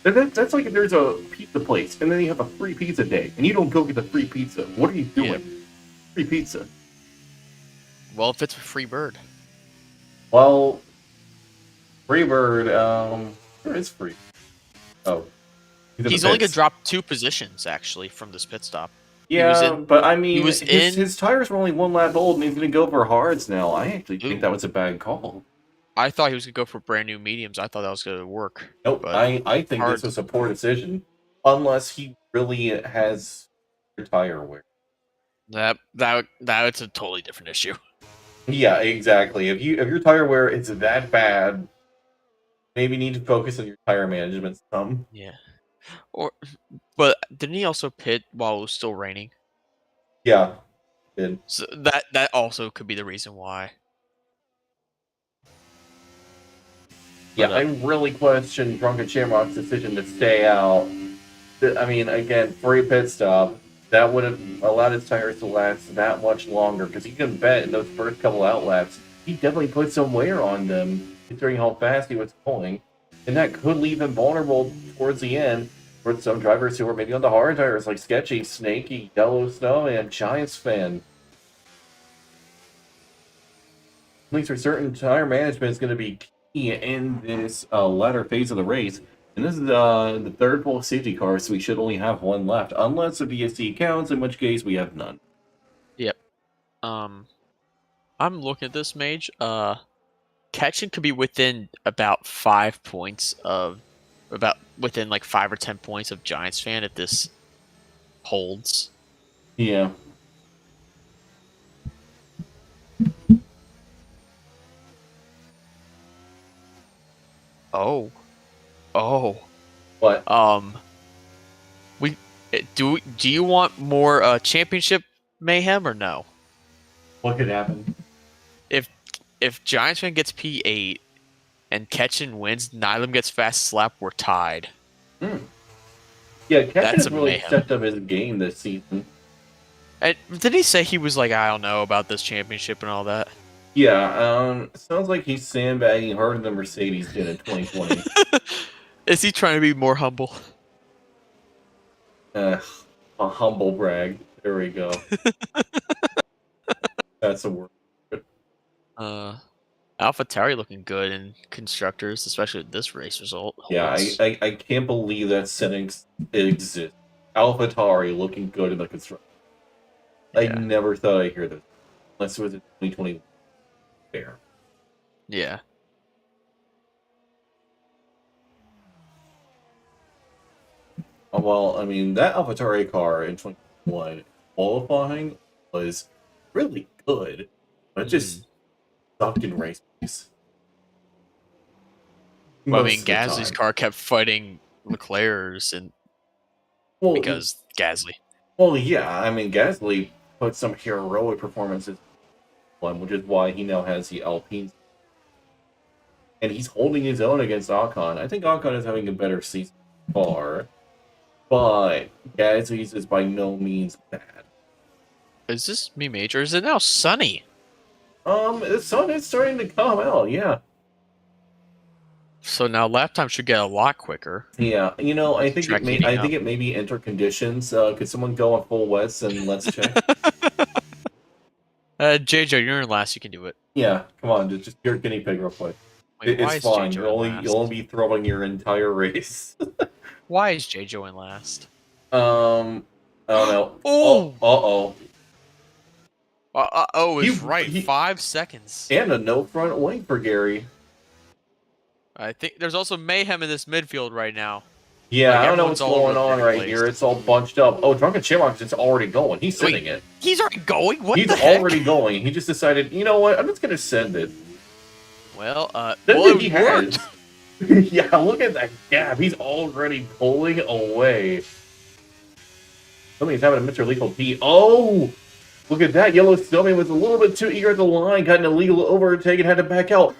That's like if there's a pizza place and then you have a free pizza day and you don't go get the free pizza. What are you doing? Yeah. Free pizza. Well, if it's a Freebird. Well, Freebird, where is Free? Oh. He's only going to drop 2 positions, actually, from this pit stop. Yeah, but I mean, his tires were only 1 lap old and he's going to go for hards now. I actually think that was a bad call. I thought he was going to go for brand new mediums. I thought that was going to work. Nope, I think this was a poor decision. Unless he really has tire wear. That's a totally different issue. Yeah, exactly. If your tire wear is that bad, maybe you need to focus on your tire management some. Yeah. But didn't he also pit while it was still raining? Yeah, he did. So that also could be the reason why. Yeah, I really question Drunken Shamrock's decision to stay out. I mean, again, for a pit stop, that would have allowed his tires to last that much longer, because you can bet in those first couple out laps, he definitely put some wear on them, considering how fast he was pulling, and that could leave him vulnerable towards the end for some drivers who are maybe on the hard tires, like Sketchy, Snaky, Yellow Snow, and Giants Fan. At least for certain, tire management is going to be key in this latter phase of the race. And this is the third full safety car, so we should only have 1 left, unless the VSC counts, in which case we have none. Yep. I'm looking at this, Mage. Ketchen could be within about 5 points within like 5 or 10 points of Giants Fan if this holds. Yeah. Oh. What? Do you want more championship mayhem or no? What could happen? If Giants Fan gets P8 and Ketchen wins, neither of them gets fast slap, we're tied. Yeah, Ketchen's really stepped up his game this season. And did he say he was like, I don't know about this championship and all that? Yeah, sounds like he's sandbagging harder than Mercedes did in 2020. Is he trying to be more humble? A humble brag. There we go. That's a word. AlphaTauri looking good in constructors, especially with this race result. Yeah, I can't believe that setting exists. AlphaTauri looking good in the constructor. Yeah. I never thought I'd hear this, unless it was in 2020. Fair. Yeah. Well, I mean, that AlphaTauri car in 2021 qualifying was really good, but just sucked in race pace. Well, I mean, Gasly's car kept fighting Leclerc's, because Gasly. Well, yeah, I mean, Gasly put some heroic performances on, which is why he now has the Alpine. And he's holding his own against Ocon. I think Ocon is having a better season far, but Gasly's is by no means bad. Is this me, Major? Or is it now sunny? The sun is starting to come out, yeah. So now lap time should get a lot quicker. Yeah, I think it may be enter conditions. Could someone go on full wets and let's check? JJ, you're in last. You can do it. Yeah, come on, just you're a guinea pig real quick. Wait, it's fine. You'll only be throwing your entire race. Why is JJ in last? I don't know. Oh. Is right. 5 seconds. And a no front wing for Gary. I think there's also mayhem in this midfield right now. Yeah, I don't know what's going on right here. It's all bunched up. Oh, Drunken Shamrock's just already going. He's sending it. He's already going? What the heck? He's already going. He just decided, you know what? I'm just going to send it. Well, he has. Yeah, look at that gap. He's already pulling away. Something's happening to Mr. Legal P. Oh! Look at that. Yellow Snowman was a little bit too eager at the line. Got an illegal overtake and had to back out.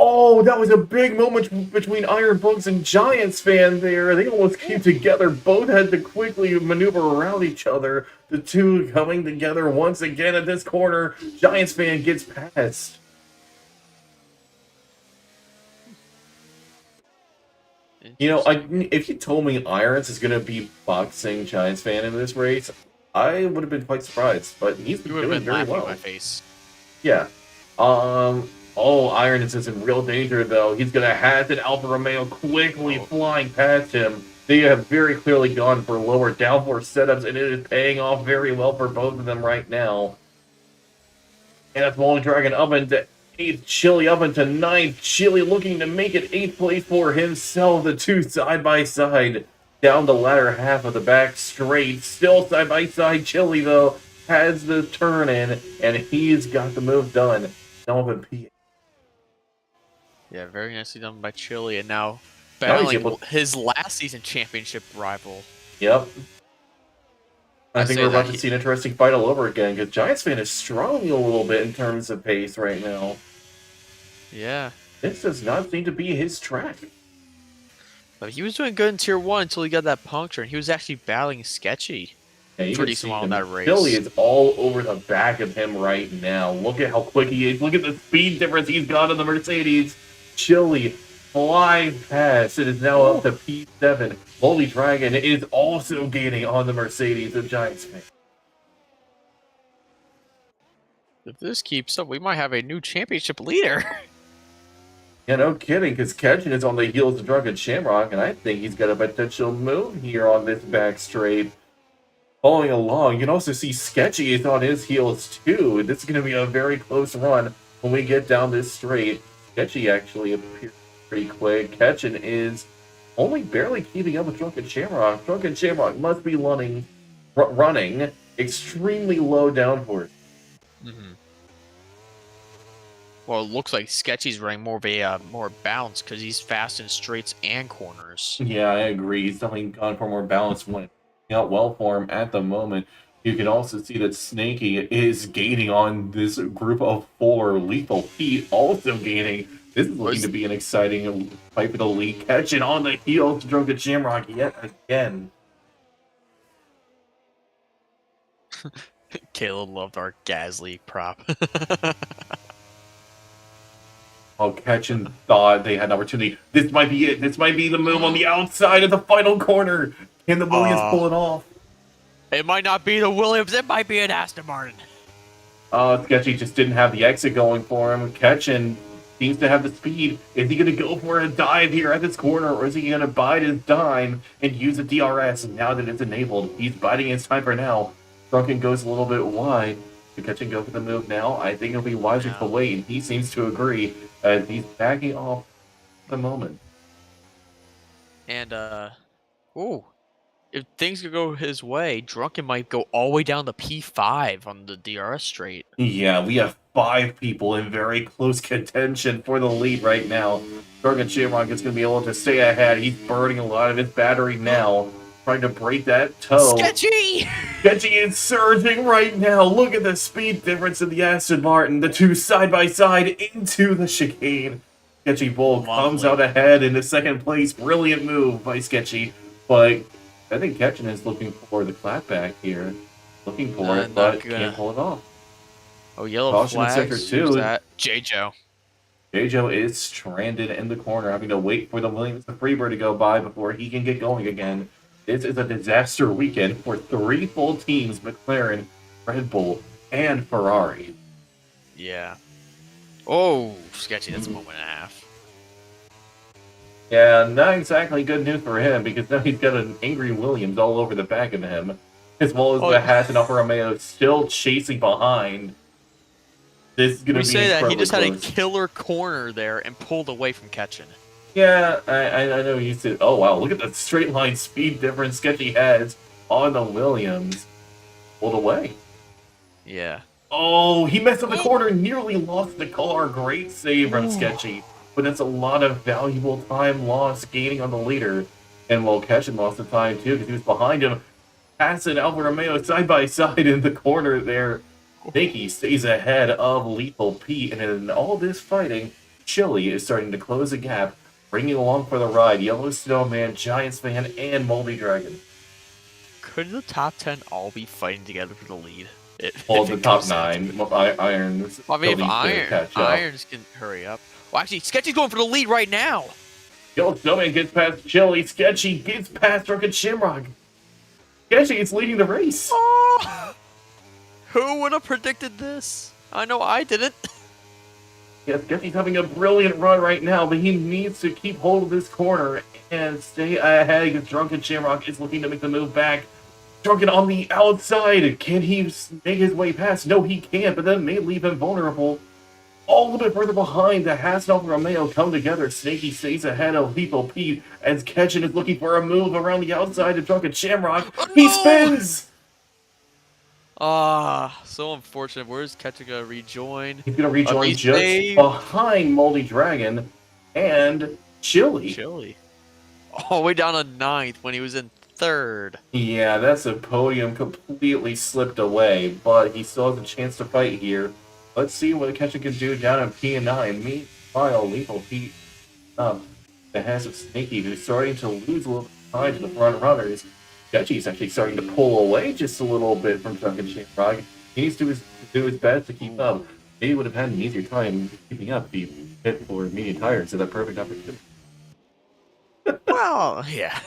Oh, that was a big moment between Iron Bugs and Giants fan there. They almost came together. Both had to quickly maneuver around each other. The two coming together once again at this corner. Giants fan gets past. You know, if you told me Irons is going to be boxing Giants fan in this race, I would have been quite surprised. But he's been doing very well. My face. Yeah. Oh, Irons is in real danger, though. He's going to have an Alfa Romeo quickly flying past him. They have very clearly gone for lower downforce setups, and it is paying off very well for both of them right now. And that's Long Dragon up into 8th, Chili up into 9th. Chili looking to make it 8th place for himself. The two side by side down the latter half of the back straight. Still side by side. Chili, though, has the turn in, and he's got the move done. Now up in P. Yeah, very nicely done by Chili, and now battling his last season championship rival. Yep. I think we're about to see an interesting fight all over again, because Giants fan is struggling a little bit in terms of pace right now. Yeah. This does not seem to be his track. But he was doing good in Tier 1 until he got that puncture, and he was actually battling Sketchy. Yeah, pretty small in that race. Chili is all over the back of him right now. Look at how quick he is. Look at the speed difference he's got on the Mercedes. Chili flying past. It is now up to P7. Holy Dragon is also gaining on the Mercedes of Giants fan. If this keeps up, we might have a new championship leader. Yeah, no kidding, because Ketchin is on the heels of Drunken Shamrock, and I think he's got a potential move here on this back straight. Following along, you can also see Sketchy is on his heels too. This is going to be a very close run when we get down this straight. Sketchy actually appears pretty quick. Ketchin is only barely keeping up with Drunken Shamrock. Drunken Shamrock must be running extremely low downforce. Mm-hmm. Well, it looks like Sketchy's running more of a more balance because he's fast in straights and corners. Yeah, I agree. He's definitely gone for more balance when out well for him at the moment. You can also see that Snaky is gaining on this group of 4. Lethal Pete also gaining. This is looking to be an exciting fight for the lead. Catching on the heels of Drunken Shamrock yet again. Caleb loved our Gasly prop. Oh, Ketchin thought they had an opportunity. This might be it. This might be the move on the outside of the final corner. Can the Williams pull it off? It might not be the Williams. It might be an Aston Martin. Sketchy just didn't have the exit going for him. Ketchin seems to have the speed. Is he going to go for a dive here at this corner, or is he going to bide his time and use a DRS now that it's enabled? He's biding his time for now. Drunken goes a little bit wide. Should Ketchin go for the move now? I think it'll be wiser to wait, and he seems to agree as he's backing off the moment. And, if things could go his way, Drunken might go all the way down to P5 on the DRS straight. Yeah, we have 5 people in very close contention for the lead right now. Drunken Shamrock is going to be able to stay ahead. He's burning a lot of his battery now, trying to break that toe. Sketchy! Sketchy is surging right now. Look at the speed difference in the Aston Martin. The two side by side into the chicane. Sketchy Bull comes out ahead into second place. Brilliant move by Sketchy, but I think Ketchin is looking for the clapback here. Looking for it, but can't pull it off. Oh, yellow Caution in flag. sector 2. J-Joe. J-Joe is stranded in the corner, having to wait for the Williams to Freebird to go by before he can get going again. This is a disaster weekend for 3 full teams, McLaren, Red Bull, and Ferrari. Yeah. Oh, Sketchy, that's a moment and a half. Yeah, not exactly good news for him, because now he's got an angry Williams all over the back of him, as well as the Haas and Alfa Romeo still chasing behind. This is going to be say that he just close. had a killer corner there and pulled away from Ketchin. Yeah, I know you said, oh wow, look at the straight line speed difference Sketchy has on the Williams. Pulled away. Yeah. Oh, he messed up the corner, nearly lost the car. Great save from Sketchy. But that's a lot of valuable time lost gaining on the leader. And well, Ketchin lost the time too because he was behind him. Passing Alfa Romeo side by side in the corner there. Nicky stays ahead of Lethal Pete. And in all this fighting, Chili is starting to close the gap, bringing along for the ride Yellow Snowman, Giants Fan, and Moldy Dragon. Could the top 10 all be fighting together for the lead? All If the it top goes down to 9. Irons. I mean, if still need to catch up. Irons can hurry up. Well, actually, Sketchy's going for the lead right now. Yellow Snowman gets past Chili. Sketchy gets past Drunken Shamrock. Sketchy is leading the race. Oh, who would have predicted this? I know I didn't. Yes, Sketchy's having a brilliant run right now, but he needs to keep hold of this corner and stay ahead because Drunken Shamrock is looking to make the move back. Drunken on the outside. Can he make his way past? No, he can't, but that may leave him vulnerable. All a little bit further behind, the Haas and Alfa Romeo come together. Snaky stays ahead of Lethal Pete as Ketchin is looking for a move around the outside of Drunken Shamrock. Oh, no! He spins! So unfortunate. Where's Ketchin gonna rejoin? He's going to rejoin just resave. behind Moldy Dragon and Chili. Chili. All the way down to 9th when he was in 3rd. Yeah, that's a podium completely slipped away, but he still has a chance to fight here. Let's see what Ketchin can do down in P9. Meanwhile, Lethal Pete the Haas of Snaky, who's starting to lose a little bit of time to the front runners. Sketchy's actually starting to pull away just a little bit from Drunken Shamrock. He needs to do his best to keep up. Maybe would have had an easier time keeping up if he hit for medium tires at that perfect opportunity. Well, yeah.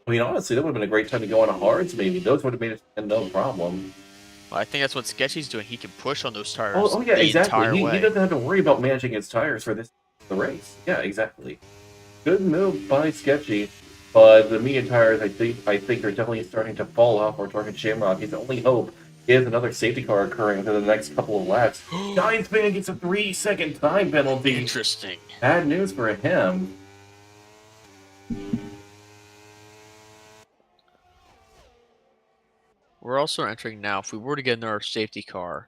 I mean, honestly, that would have been a great time to go on hards, maybe. Those would have made it no problem. Well, I think that's what Sketchy's doing. He can push on those tires. Oh yeah, the exactly. entire He way. doesn't have to worry about managing his tires for the race. Yeah, exactly. Good move by Sketchy, but the medium tires, I think, are definitely starting to fall off for Drunken Shamrock. His only hope is another safety car occurring within the next couple of laps. Giants fan gets a 3-second time penalty. Interesting. Bad news for him. We're also entering now, if we were to get another safety car,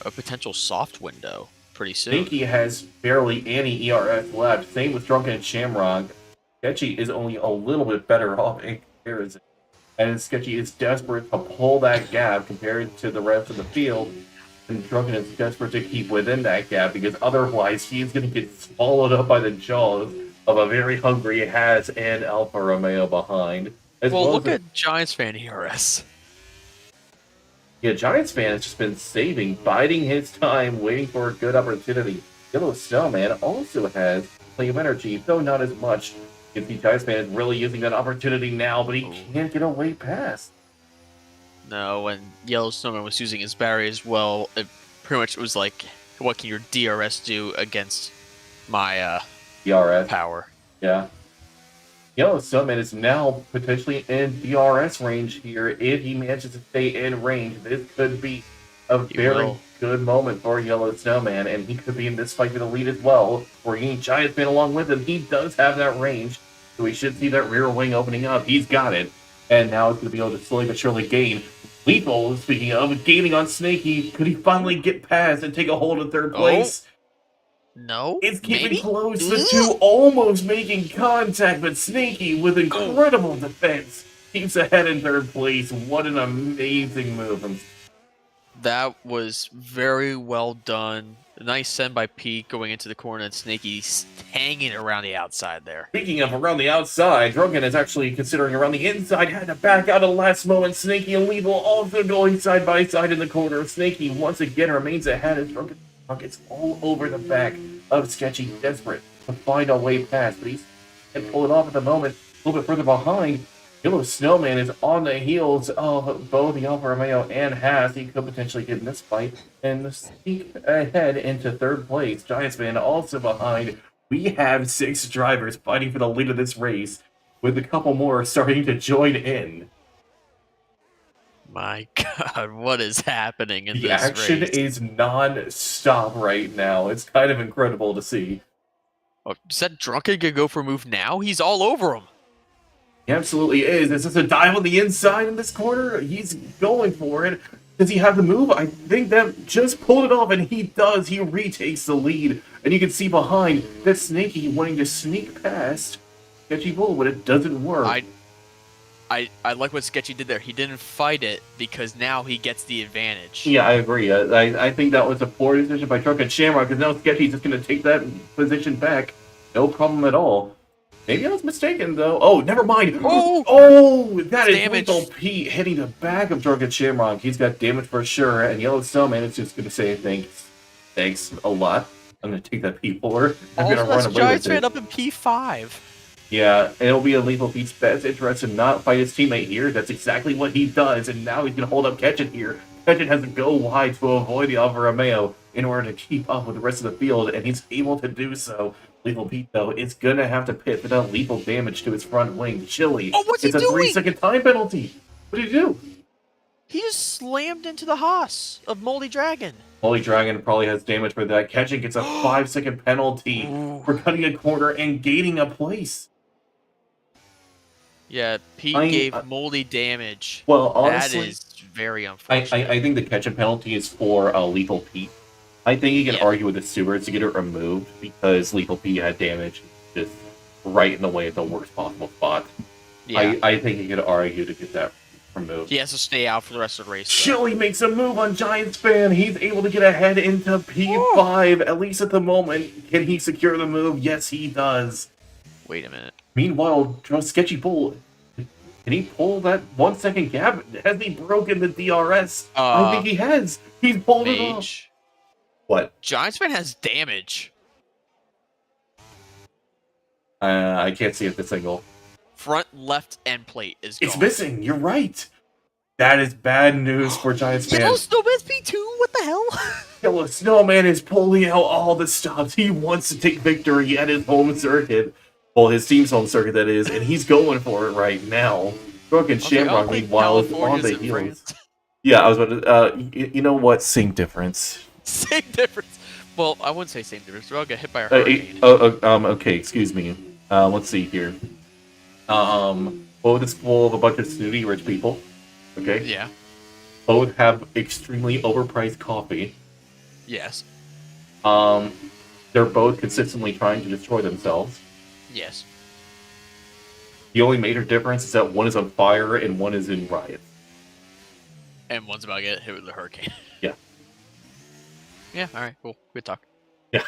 a potential soft window pretty soon. Stinky has barely any ERS left. Same with Drunken Shamrock. Sketchy is only a little bit better off in comparison. And Sketchy is desperate to pull that gap compared to the rest of the field. And Drunken is desperate to keep within that gap because otherwise he's going to get swallowed up by the jaws of a very hungry Haas and Alfa Romeo behind. Well, look at Giants fan ERS. Yeah, Giants fan has just been saving, biding his time, waiting for a good opportunity. Yellow Snowman also has plenty of energy, though not as much. You can see Giants fan is really using that opportunity now, but he can't get away past. No, when Yellow Snowman was using his barrier as well, it pretty much was like, what can your DRS do against my DRS power? Yeah. Yellow Snowman is now potentially in DRS range here. If he manages to stay in range, this could be a very good moment for Yellow Snowman, and he could be in this fight for the lead as well. Bringing Giant Man along with him, he does have that range, so we should see that rear wing opening up. He's got it, and now he's going to be able to slowly but surely gain. Lethal, speaking of, gaining on Snaky. Could he finally get past and take a hold of third place? No. It's keeping maybe? close. The two almost making contact, but Snaky, with incredible defense, keeps ahead in third place. What an amazing move from That was very well done. A nice send by Pete going into the corner, and Snaky hanging around the outside there. Speaking of around the outside, Drunken is actually considering around the inside, had to back out at the last moment. Snaky and Lethal also going side by side in the corner. Snaky once again remains ahead as Drunken gets all over the back of Sketchy, desperate to find a way past, but he can't pull it off at the moment. A little bit further behind, Yellow Snowman is on the heels of both the Alfa Romeo and Haas. He could potentially get in this fight and sneak ahead into third place. Giants Man also behind. We have 6 drivers fighting for the lead of this race, with a couple more starting to join in. My God, what is happening in The this action race? is non-stop right now. It's kind of incredible to see. Oh, is that Drunken gonna go for a move now? He's all over him. He absolutely is. Is this a dive on the inside in this corner? He's going for it. Does he have the move? I think that just pulled it off, and he does. He retakes the lead. And you can see behind that Snaky wanting to sneak past Sketchy Bull, but it doesn't work. I like what Sketchy did there. He didn't fight it because now he gets the advantage. Yeah, I agree. I think that was a poor decision by Drunken Shamrock, because now Sketchy's just going to take that position back. No problem at all. Maybe I was mistaken, though. Oh, never mind. Oh! Oh, that is Damage. Lethal Pete hitting the back of Drunken Shamrock. He's got damage for sure, and Yellow Snowman is just going to say thanks. Thanks a lot. I'm going to take that P4. I'm going to run Also, away Giants with it. fan up in P5. Yeah, it'll be in Lethal Pete's best interest to not fight his teammate here. That's exactly what he does, and now he's going to hold up Ketchin here. Ketchin has to go wide to avoid the Alfa Romeo in order to keep up with the rest of the field, and he's able to do so. Lethal Pete, though, is going to have to pit without lethal damage to his front wing. Chili. Oh, what's he It's a doing? 3-second time penalty. What did he do? He just slammed into the Haas of Moldy Dragon. Holy Dragon probably has damage for that. Ketchin gets a 5-second penalty Ooh. for cutting a corner and gaining a place. Yeah, Pete gave Moldy damage. Well, honestly, that is very unfortunate. I think the Ketchin penalty is for Lethal Pete. I think you can argue with the stewards to get it removed because Lethal Pete had damage just right in the way at the worst possible spot. Yeah. I think you could argue to get that removed. He has to stay out for the rest of the race. Chili makes a move on Giants fan. He's able to get ahead into P5, at least at the moment. Can he secure the move? Yes, he does. Wait a minute. Meanwhile, Sketchy pull. Can he pull that 1 second gap? Has he broken the DRS? I think he has. He's pulled it off. What? Giants fan has damage. I can't see it this angle. Front left end plate is gone. It's missing. You're right. That is bad news for Giants fans. Yellow Snowman's P2? What the hell? Yellow Snowman is pulling out all the stops. He wants to take victory at his home circuit. Well, his team's home circuit, that is, and he's going for it right now. Drunken Shamrock, meanwhile, is on the heels. Yeah, I was about to... you know what? Same difference. Same difference. Well, I wouldn't say same difference. We'll get hit by a hurricane. Okay, excuse me. Let's see here. Both is full of a bunch of snooty rich people. Okay? Yeah. Both have extremely overpriced coffee. Yes. They're both consistently trying to destroy themselves. Yes. The only major difference is that one is on fire and one is in riot. And one's about to get hit with a hurricane. Yeah. Yeah, alright, cool. Good talk. Yeah.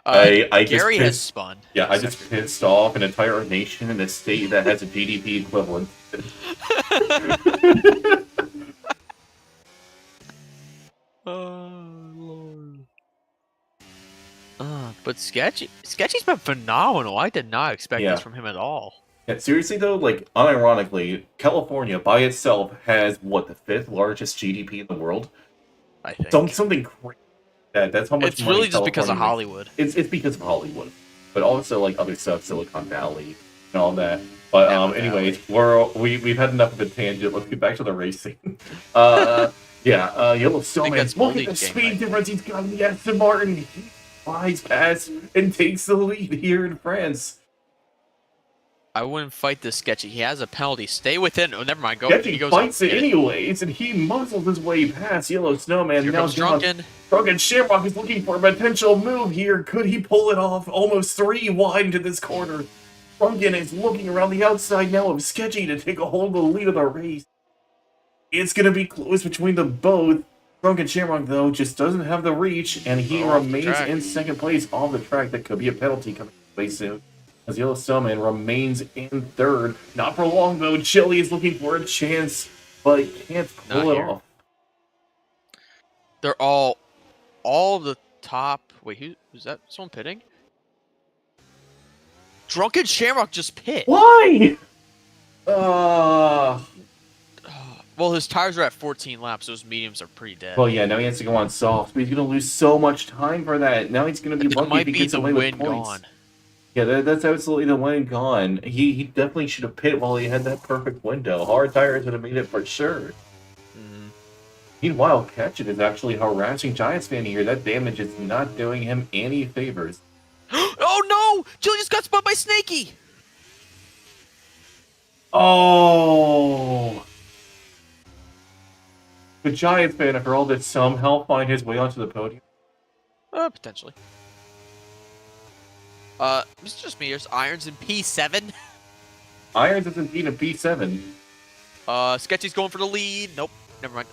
Gary has spun. Yeah, I just pissed off an entire nation in a state that has a GDP equivalent. Oh, Lord. But Sketchy's been phenomenal. I did not expect this from him at all. Yeah, seriously though, like, unironically, California by itself has, what, the 5th largest GDP in the world? I think. Something crazy. That's how much it's money really just California because of makes. Hollywood. It's because of Hollywood. But also, like, other stuff, Silicon Valley, and all that. But, anyways, we've had enough of a tangent. Let's get back to the racing. Yellow Snowman. Look at the speed difference he's got in the Aston Martin. He flies past and takes the lead here in France. I wouldn't fight this Sketchy. He has a penalty. Stay within. Oh, never mind. Sketchy he goes fights it anyways, and he muzzles his way past Yellow Snowman. Here comes Drunken. Drunken Shamrock is looking for a potential move here. Could he pull it off? Almost 3 wide into this corner. Drunken is looking around the outside now of Sketchy to take a hold of the lead of the race. It's going to be close between the both. Drunken Shamrock, though, just doesn't have the reach, and he remains in second place on the track. That could be a penalty coming way soon, as Yellow Snowman remains in third. Not for long, though. Chili is looking for a chance, but can't pull it off. They're all the top... Wait, who's that? Someone pitting? Drunken Shamrock just pit. Why? Well, his tires are at 14 laps. Those mediums are pretty dead. Well, yeah, now he has to go on soft, but he's going to lose so much time for that. Now he's going to be lucky if he gets away with points. Gone. Yeah, that's absolutely the win gone. He definitely should have pit while he had that perfect window. Hard tires would have made it for sure. Mm-hmm. Meanwhile, Ketchin is actually harassing Giants fan here. That damage is not doing him any favors. Oh no! Chili just got spun by Snakey! Oh! The Giants fan, after all this, somehow find his way onto the podium. Potentially. It's just me. There's Irons in P7. Irons is indeed a P7. Sketchy's going for the lead. Nope, never mind.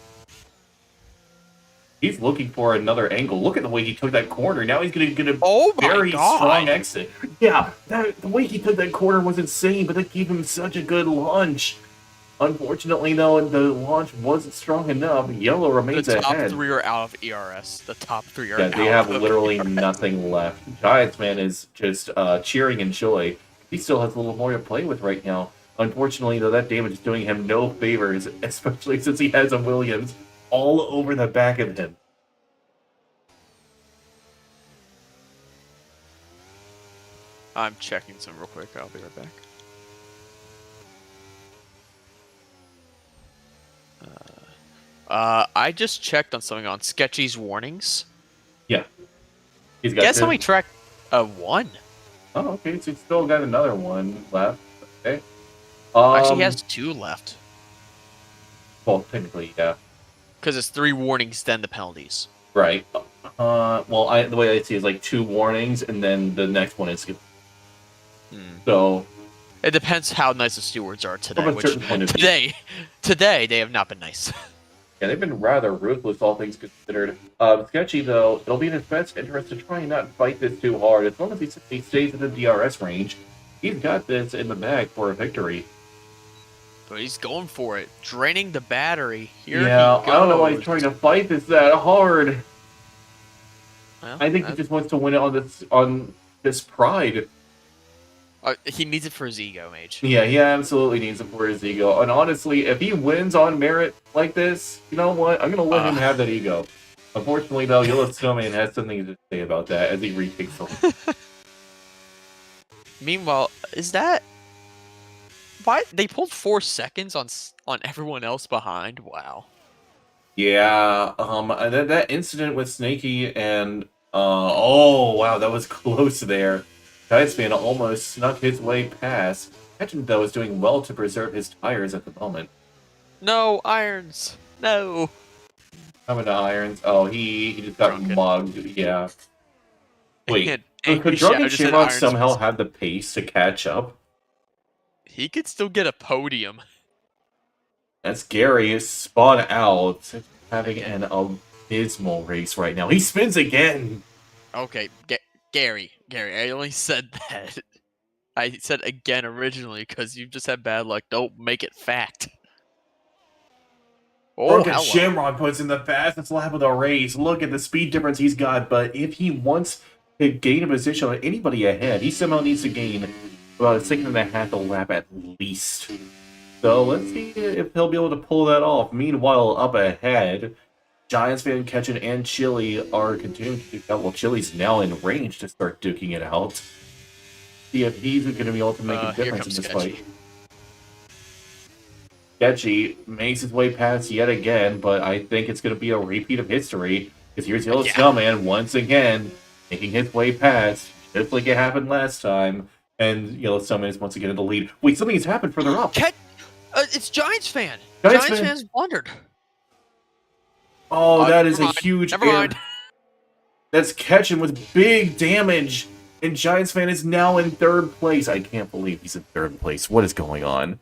He's looking for another angle. Look at the way he took that corner. Now he's going to get a Oh my very God. strong exit. Yeah, the way he took that corner was insane, but that gave him such a good launch. Unfortunately, though, the launch wasn't strong enough. Yellow remains The top ahead. 3 are out of ERS. The top 3 are Yeah, out. they have of literally ERS. nothing left. Giants man is just cheering in joy. He still has a little more to play with right now. Unfortunately, though, that damage is doing him no favors, especially since he has a Williams all over the back of him. I'm checking some real quick. I'll be right back. I just checked on something on Sketchy's warnings. Yeah. He's got Guess how two. many track? 1. Oh, okay, so he's still got another one left. Okay. Actually, he has 2 left. Well, technically, yeah. Because it's 3 warnings, then the penalties. Right. Well, the way I see it is like 2 warnings, and then the next one is... So... It depends how nice the stewards are today. From a Which certain point of view. today they have not been nice. Yeah, they've been rather ruthless, all things considered. Sketchy, though, it'll be in his best interest to try and not fight this too hard. As long as he stays in the DRS range, he's got this in the bag for a victory. But he's going for it, draining the battery. Here Yeah, he goes. I don't know why he's trying to fight this that hard. Well, I think he just wants to win it on this pride. he needs it for his ego, Mage. Yeah, he absolutely needs it for his ego. And honestly, if he wins on merit like this, you know what? I'm going to let him have that ego. Unfortunately, though, Yellow Snowman has something to say about that as he retakes the lead. Meanwhile, is that... Why? They pulled 4 seconds on everyone else behind? Wow. Yeah, that incident with Snakey and... oh, wow, that was close there. Giants fan almost snuck his way past. Catching, though, is doing well to preserve his tires at the moment. No, Irons. No. Coming to Irons. Oh, he just got Drunken. mugged. Yeah. Wait, And could Angry Drunken Shadow just said Shamrock Irons somehow was- have the pace to catch up? He could still get a podium. That's Gary is spun out, having an abysmal race right now. He spins again! Okay, Gary, I only said that. I said again originally because you just had bad luck. Don't make it fact. Oh, Drunken hello. Shamrock puts in the fastest lap of the race. Look at the speed difference he's got, but if he wants to gain a position on anybody ahead, he somehow needs to gain about a 2.5 a lap at least. So let's see if he'll be able to pull that off. Meanwhile, up ahead, Giants fan, Ketchin, and Chili are continuing to duke out. Well, Chili's now in range to start duking it out. See if he's going to be able to make a Here difference in comes this Sketchy. fight. Sketchy makes his way past yet again, but I think it's going to be a repeat of history. Because here's Yellow Snowman once again, making his way past, just like it happened last time. And Yellow Snowman is once again in the lead. Wait, something has happened further up. It's Giants fan. Giants Giants fan. fans blundered. Oh, that is Never a mind. huge Never error. mind. That's Ketchin with big damage. And Giants fan is now in 3rd place. I can't believe he's in 3rd place. What is going on?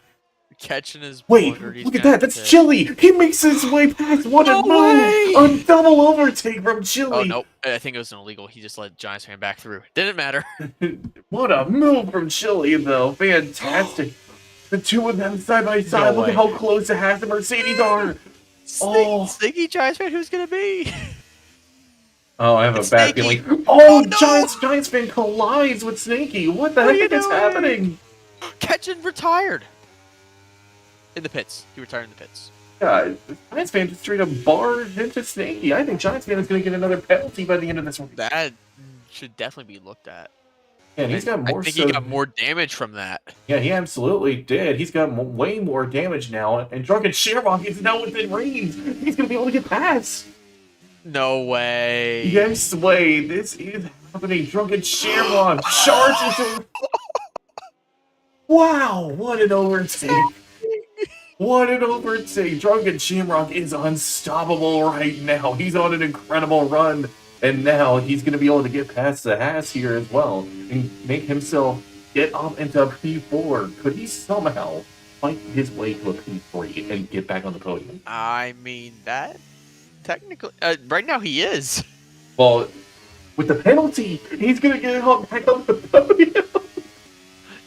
Catching his Wait, blundered, he's look at gonna that. That's have to- Chili. He makes his way past. What No a move. way! A double overtake from Chili. Oh, no. I think it was an illegal. He just let Giants fan back through. Didn't matter. What a move from Chili, though. Fantastic. The two of them side by side. No Look way. at how close the Haas and Mercedes are. Oh. Sneaky Giants fan, who's gonna be? Oh, I have It's a bad Snakey. feeling. Oh, Oh, no. Giants fan collides with Snakey. What the What are heck you is doing? happening? Catching retired. In the pits. He retired in the pits. Yeah, Giants fan just straight up barged into Snakey. I think Giants fan is going to get another penalty by the end of this one. That should definitely be looked at. Yeah, and he's got more I think so. he got more damage from that. Yeah, he absolutely did. He's got way more damage now, and Drunken Shamrock is now within range. He's going to be able to get past. No way. Yes, way. This is happening. Drunken Shamrock charges him. Wow, what an overtake. What an overtake. Drunken Shamrock is unstoppable right now. He's on an incredible run. And now he's going to be able to get past the Haas here as well and make himself get up into P4. Could he somehow fight his way to a P3 and get back on the podium? I mean, that technically, right now he is. Well, with the penalty, he's gonna get back on the podium.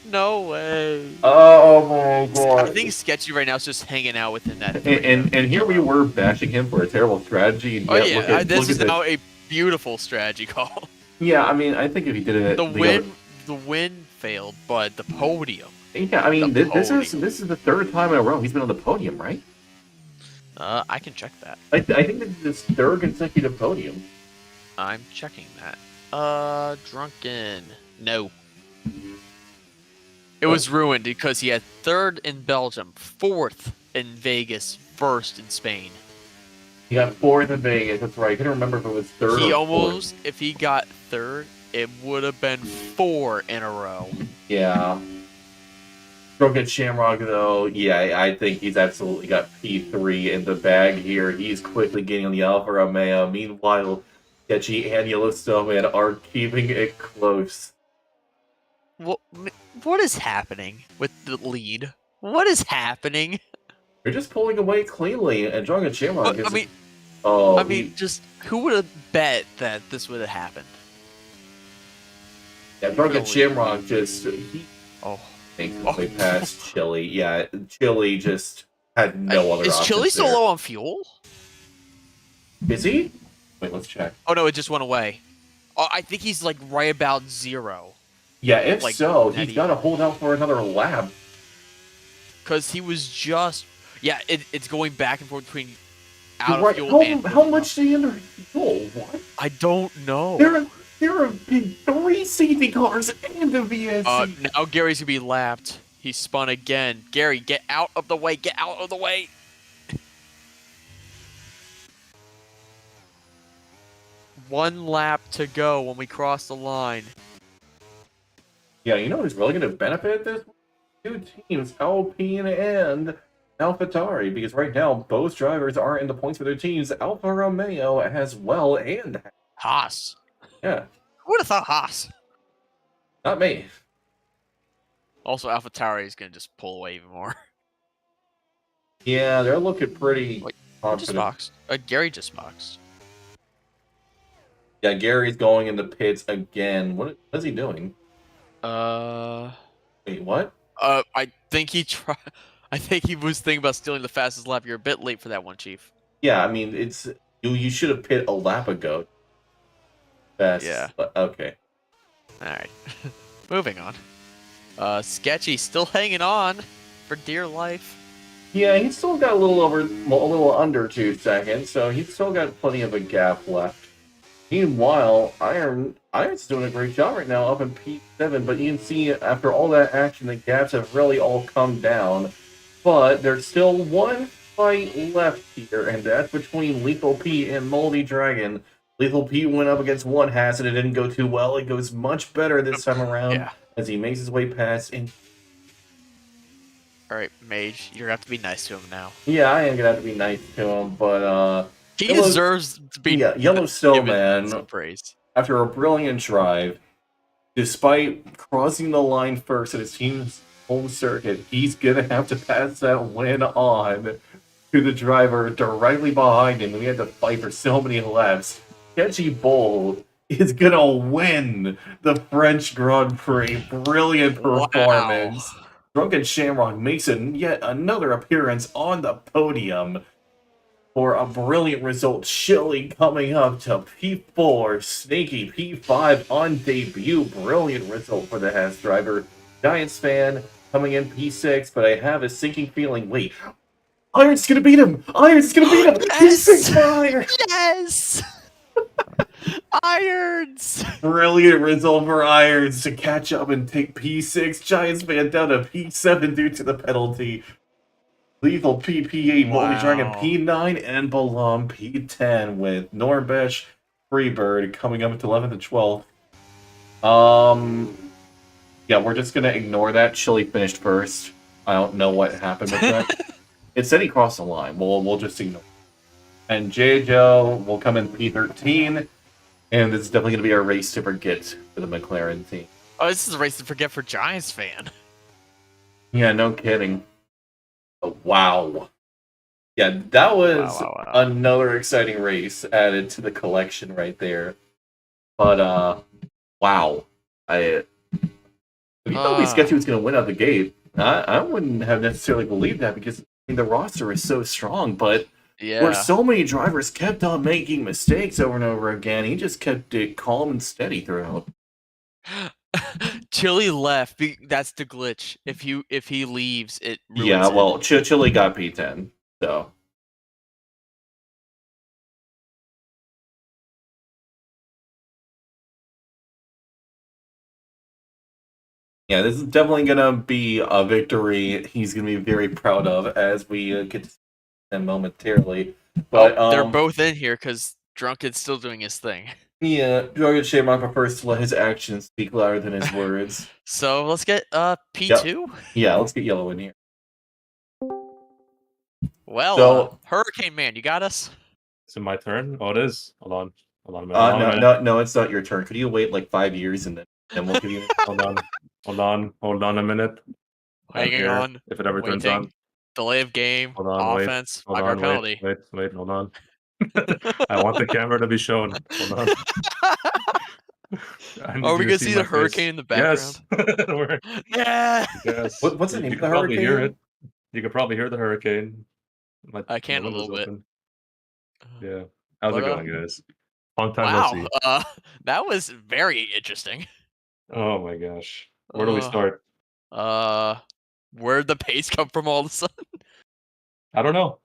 No way. Oh my I god! think Sketchy right now is just hanging out within that. And here we were bashing him for a terrible strategy, and Oh yet yeah, look this at is now a beautiful strategy call. Yeah, I mean, I think if he did it, The win failed, but the podium. yeah, I mean, The this podium. is the third time in a row he's been on the podium, right? I can check that. I think this is his third consecutive podium. I'm checking that. Drunken. No. It was ruined because he had third in Belgium, fourth in Vegas, first in Spain. He got fourth in Vegas. That's right. I couldn't remember if it was third. He or almost, fourth. if he got third, it would have been 4 in a row. Yeah. Drunken Shamrock, though, yeah, I think he's absolutely got P3 in the bag here. He's quickly getting on the Alfa Romeo. Meanwhile, Sketchy and Yellow Snowman are keeping it close. What is happening with the lead? What is happening? They're just pulling away cleanly, and Drunken Shamrock is... just who would have bet that this would have happened? Yeah, Drunken Shamrock just... Oh. Makes his way past Chili. Yeah, Chili just had no other options. Is Chili still low on fuel? Is he? Wait, let's check. Oh no, it just went away. Oh, I think he's like right about 0. Yeah, if like, so, he's got to hold out for another lap. Because he was just... Yeah, it's going back and forth between out right. of fuel and... How much did he under fuel? What? I don't know. There have been 3 safety cars and a VSC. Now Gary's gonna be lapped. He spun again. Gary, get out of the way! Get out of the way! One lap to go when we cross the line. Yeah, you know who's really going to benefit this? 2 teams, Alpine and AlphaTauri, because right now both drivers are in the points for their teams. Alfa Romeo as well, and Haas. Yeah. Who would have thought Haas? Not me. Also, AlphaTauri is gonna just pull away even more. Yeah, they're looking pretty confident. Just boxed. Gary just boxed. Yeah, Gary's going in the pits again. What is he doing? Wait, what? I think he tried. I think he was thinking about stealing the fastest lap. You're a bit late for that one, Chief. Yeah, I mean, it's you should have pit a lap ago. Yeah. Okay. All right. Moving on. Sketchy still hanging on for dear life. Yeah, he's still got a little under 2 seconds, so he's still got plenty of a gap left. Meanwhile, Iron's doing a great job right now up in P7, but you can see after all that action, the gaps have really all come down. But there's still one fight left here, and that's between Lethal Pete and Moldy Dragon. Lethal Pete went up against one Haas, and it didn't go too well. It goes much better this time around as he makes his way past. Alright, Mage, you're going to have to be nice to him now. Yeah, I am going to have to be nice to him, but he deserves to be Yellow Snowman, some praise. After a brilliant drive, despite crossing the line first at his team's home circuit, he's going to have to pass that win on to the driver directly behind him. We had to fight for so many laps. Sketchy Bull is going to win the French Grand Prix. Brilliant performance. Wow. Drunken Shamrock makes yet another appearance on the podium for a brilliant result. Chili coming up to P4, Snaky P5 on debut. Brilliant result for the Haas driver. Giants fan coming in P6, but I have a sinking feeling. Wait, Iron's gonna beat him! Iron's gonna beat him! Yes! P6 for Iron! Yes! Irons! Brilliant result for Irons to catch up and take P6. Giants fan down to P7 due to the penalty. Lethal P8, Moldy Dragon P9, and Balam P10 with Norbesh, Freebird coming up to 11th and 12th. Yeah, we're just gonna ignore that. Chili finished first. I don't know what happened with that. It said he crossed the line. We'll just ignore it. And JJo will come in P13, and this is definitely gonna be our race to forget for the McLaren team. Oh, this is a race to forget for Giants fan. Yeah, no kidding. Oh, wow. Yeah, that Wow, was wow, wow. another exciting race added to the collection right there. But wow. I We thought we Sketchy was going to win out the gate. I wouldn't have necessarily believed that because the roster is so strong, but where Yeah. so many drivers kept on making mistakes over and over again, he just kept it calm and steady throughout. Chili left. That's the glitch. If he leaves, it Yeah, ruins it. well, Chili got P10, so. Yeah, this is definitely going to be a victory he's going to be very proud of as we get to see him momentarily. Oh, But, they're both in here because Drunken's still doing his thing. yeah, Dragon Shamrock prefers to let his actions speak louder than his words. So let's get Yep. P2. Yeah, let's get Yellow in here. Well, So, Hurricane Man, you got us. Is it my turn? Oh, it is. Hold on. Hold on a minute. Hold on a minute. no, it's not your turn. Could you wait like 5 years and then we'll give you? Hold on. Hold on a minute. I'm Hanging here. on. If it ever turns Waiting. on. Delay of game. Hold on. Offense. Hold 5-yard on. penalty. Wait. Hold on. I want the camera to be shown. Hold on. Are we gonna see the my hurricane face. in the background? Yes. Yeah. Yes. What's the name You of the could probably hear hurricane? it. You could probably hear the hurricane. My I can a window's little bit. open. Yeah. How's But, it going, guys? Long time no Wow. see. That was very interesting. Oh my gosh. Where do we start? Where'd the pace come from all of a sudden? I don't know.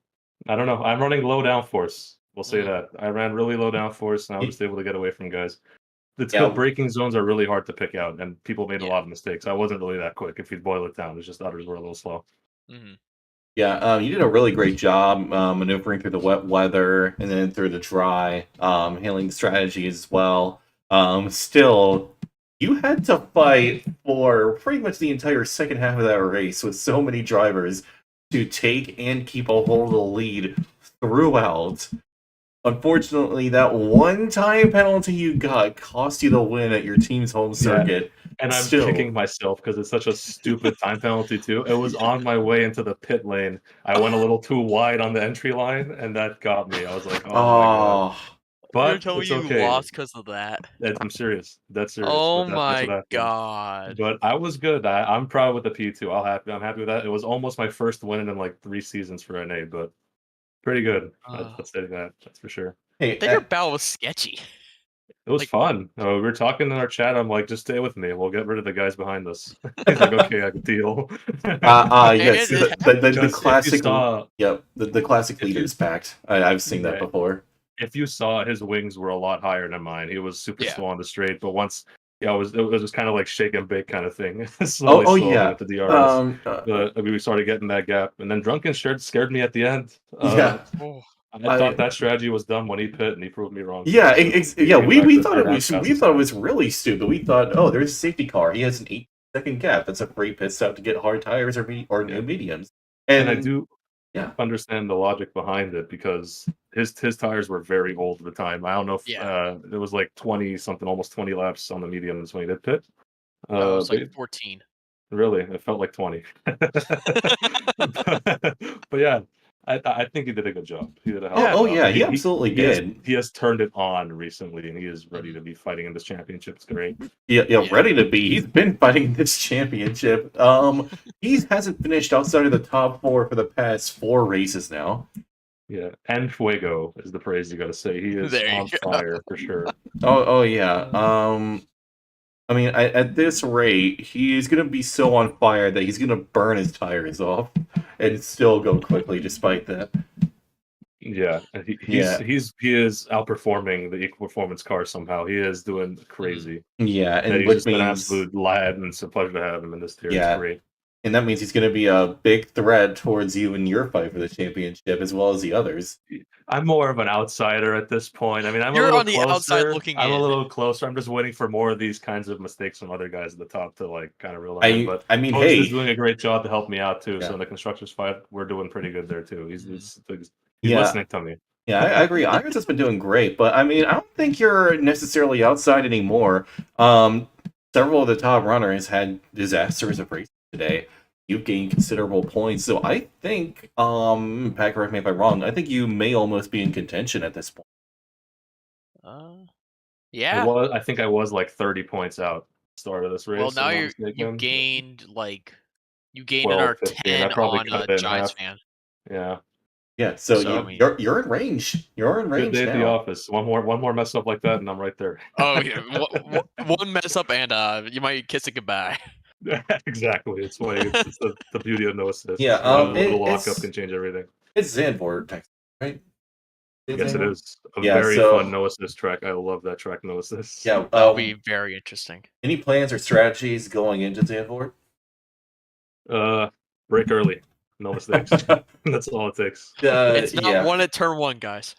I'm running low downforce. We'll say Mhm. that. I ran really low downforce, and I was Y- just able to get away from guys. The Yeah. braking zones are really hard to pick out, and people made a Yeah. lot of mistakes. I wasn't really that quick. If you boil it down, it's just others were a little slow. Mhm. Yeah, you did a really great job maneuvering through the wet weather and then through the dry, handling the strategy as well. Still, you had to fight for pretty much the entire second half of that race with so many drivers to take and keep a hold of the lead throughout. Unfortunately, that one time penalty you got cost you the win at your team's home circuit. And I'm Still. kicking myself because it's such a stupid time penalty too. It was on my way into the pit lane. I went a little too wide on the entry line, and that got me. I was like, oh my god. You're But telling me it's you okay. lost because of that? I'm serious. That's serious. Oh But that's what my happened. god. But I was good. I'm proud with the P2. I'm happy with that. It was almost my first win in like 3 seasons for NA, but pretty good. Let's say that. That's for sure. Hey, Then your battle was sketchy. It was Like- fun. We were talking in our chat. I'm like, just stay with me. We'll get rid of the guys behind us. He's like, okay, I can deal. yes, And the classic. Yep, the classic leaders pact. I've seen that before. If you saw, his wings were a lot higher than mine. He was super Yeah. slow on the straight, but once, it was just kind of like shake and bake kind of thing. Slowly with the DRS. But we started getting that gap, and then Drunken scared me at the end. Yeah. I thought that strategy was dumb when he pit, and he proved me wrong. Yeah, we thought it was fast. really stupid. We thought, oh, there's a safety car. He has an 8-second gap. That's a great pit stop to get hard tires or new mediums. And I do Yeah. understand the logic behind it because his tires were very old at the time. I don't know if it was like 20 something, almost 20 laps on the mediums when he did pit. No, it was like 14. Really, it felt like 20. but yeah, I think he did a good job. He did a hell of a job. Yeah, he absolutely did. He has turned it on recently, and he is ready to be fighting in this championship. It's great. Yeah, ready to be. He's been fighting in this championship. He hasn't finished outside of the top 4 for the past 4 races now. Yeah, and fuego is the praise you got to say. He is on fire for sure. Oh yeah. I mean, at this rate, he's gonna be so on fire that he's gonna burn his tires off and still go quickly despite that. Yeah, he is outperforming the equal performance car somehow. He is doing crazy. Yeah, and he's which just means an absolute lad, and it's a pleasure to have him in this tier. Yeah. It's great. And that means he's going to be a big threat towards you in your fight for the championship, as well as the others. I'm more of an outsider at this point. I mean, I'm You're a little on the closer. outside looking I'm in. a little closer. I'm just waiting for more of these kinds of mistakes from other guys at the top to like kind of reel them in. But I mean, Post hey, is doing a great job to help me out too. Yeah. So in the constructors fight, we're doing pretty good there too. He's Yeah. listening to me. Yeah, I agree. Irons has been doing great, but I mean, I don't think you're necessarily outside anymore. several of the top runners had disastrous races today. You've gained considerable points, so I think, Pat, correct me if I'm wrong, I think you may almost be in contention at this point. Yeah. I think I was like 30 points out start of this race. Well, now if I'm not you mistaken. gained you gained 12, another 15. I 10 probably on cut it in Giants half. fan. Yeah. Yeah, so, So, I you, mean- you're in range. You're in Good range day at the now. office. One more mess up like that, and I'm right there. Oh yeah, one mess up and you might kiss it goodbye. Exactly. It's the beauty of no assist. Yeah, One little it's lockup can change everything. it's Zandvoort, Texas, right? Yes, it is a Yeah, very so- fun no assist track. I love that track, no assist. Yeah, That'll be very interesting. any plans or strategies going into Zandvoort? Break early, no mistakes. That's all it takes. It's not Yeah. one at turn 1, guys.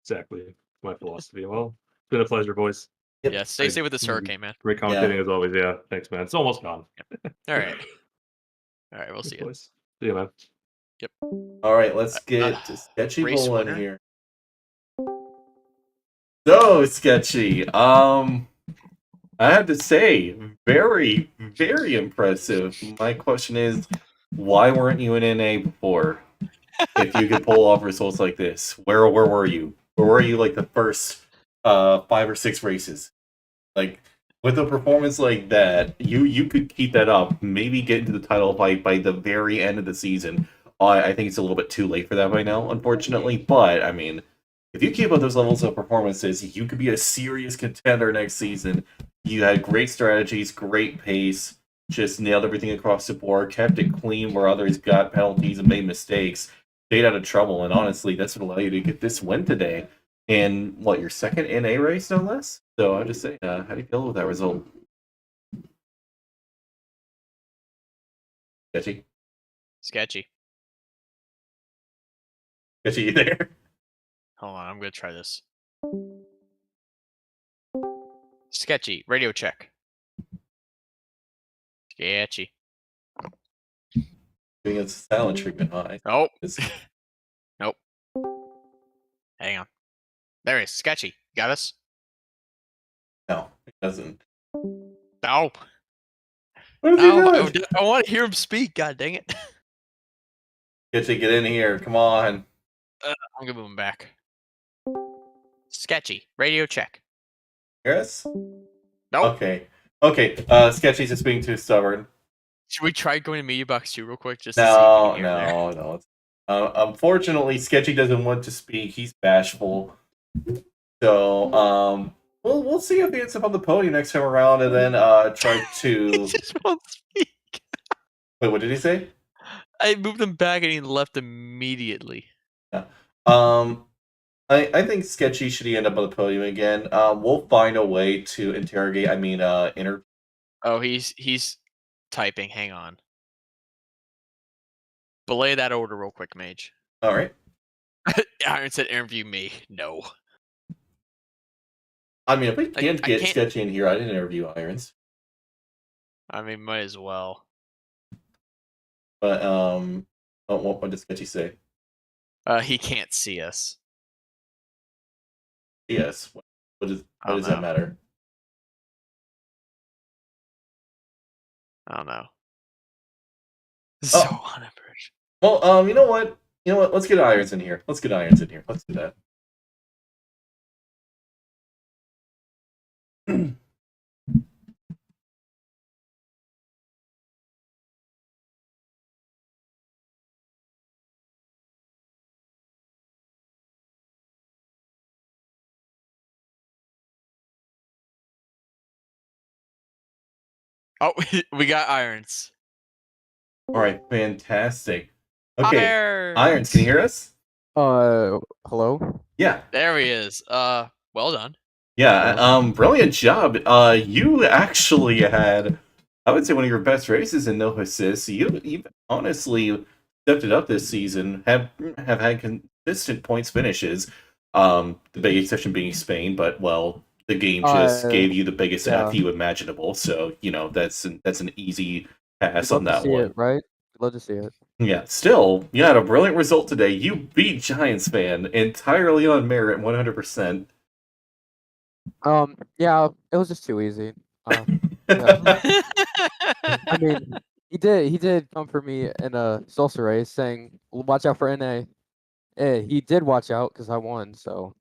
Exactly. My philosophy. Well, it's been a pleasure, boys. Yep. Yeah, stay safe with this hurricane, man. Great commentating as always. Yeah, thanks, man. It's almost gone. All right. All right, we'll see you. Boys. See you, man. Yep. All right, let's get to Sketchy race Bull in winner? here. So Sketchy, I have to say, very, very impressive. My question is, why weren't you in NA before? If you could pull off results like this, where were you? Where were you like the first 5 or 6 races? Like with a performance like that, you could keep that up, maybe get into the title fight by the very end of the season. I think it's a little bit too late for that by now, unfortunately. But I mean, if you keep up those levels of performances, you could be a serious contender next season. You had great strategies, great pace, just nailed everything across the board, kept it clean where others got penalties and made mistakes, stayed out of trouble, and honestly, that's what allowed you to get this win today. And what, your second NA race, no less? So I just say, how do you feel with that result? Sketchy? Sketchy. Sketchy, you there? Hold on, I'm gonna try this. Sketchy. Radio check. Sketchy. Doing a silent treatment, huh? Nope. It's- Nope. Hang on. There he is. Sketchy. Got us? No, it doesn't. No. What is he No. doing? I want to hear him speak. God dang it. Sketchy, get in here. Come on. I'm gonna move him back. Sketchy. Radio check. Hear us? Nope. Okay. Sketchy's just being too stubborn. Should we try going to Media Box 2 real quick? Just to see if we can hear him there? No. Unfortunately, Sketchy doesn't want to speak. He's bashful. So, we'll see if he ends up on the podium next time around, and then try to. He just won't speak. Wait, what did he say? I moved him back and he left immediately. Yeah. I think Sketchy should he end up on the podium again. We'll find a way to interrogate. Interview. Oh, he's typing. Hang on. Belay that order real quick, Mage. All right. Iron said interview me. No. I mean, if we can't I get can't- Sketchy in here, I didn't interview Irons. I mean, might as well. But what did Sketchy say? He can't see us. Yes. What Oh, does that no. matter? I don't know. Oh. So unabridged. Well, you know what? Let's get Irons in here. Let's do that. Oh, we got Irons. All right, fantastic. Okay, Irons. Irons, can you hear us? Hello? Yeah. There he is. Well done. Yeah, brilliant job. You actually had, I would say, one of your best races in no assists. You've honestly stepped it up this season. Have had consistent points finishes. The big exception being Spain, but well, the game just gave you the biggest yeah. FU imaginable. So that's an easy pass Love on to that see one. it, right? Love to see it. Yeah, still, you had a brilliant result today. You beat Giants fan entirely on merit, 100%. Yeah, it was just too easy. I mean, he did come for me in a salsa race, saying, "Watch out for NA." He did watch out because I won. So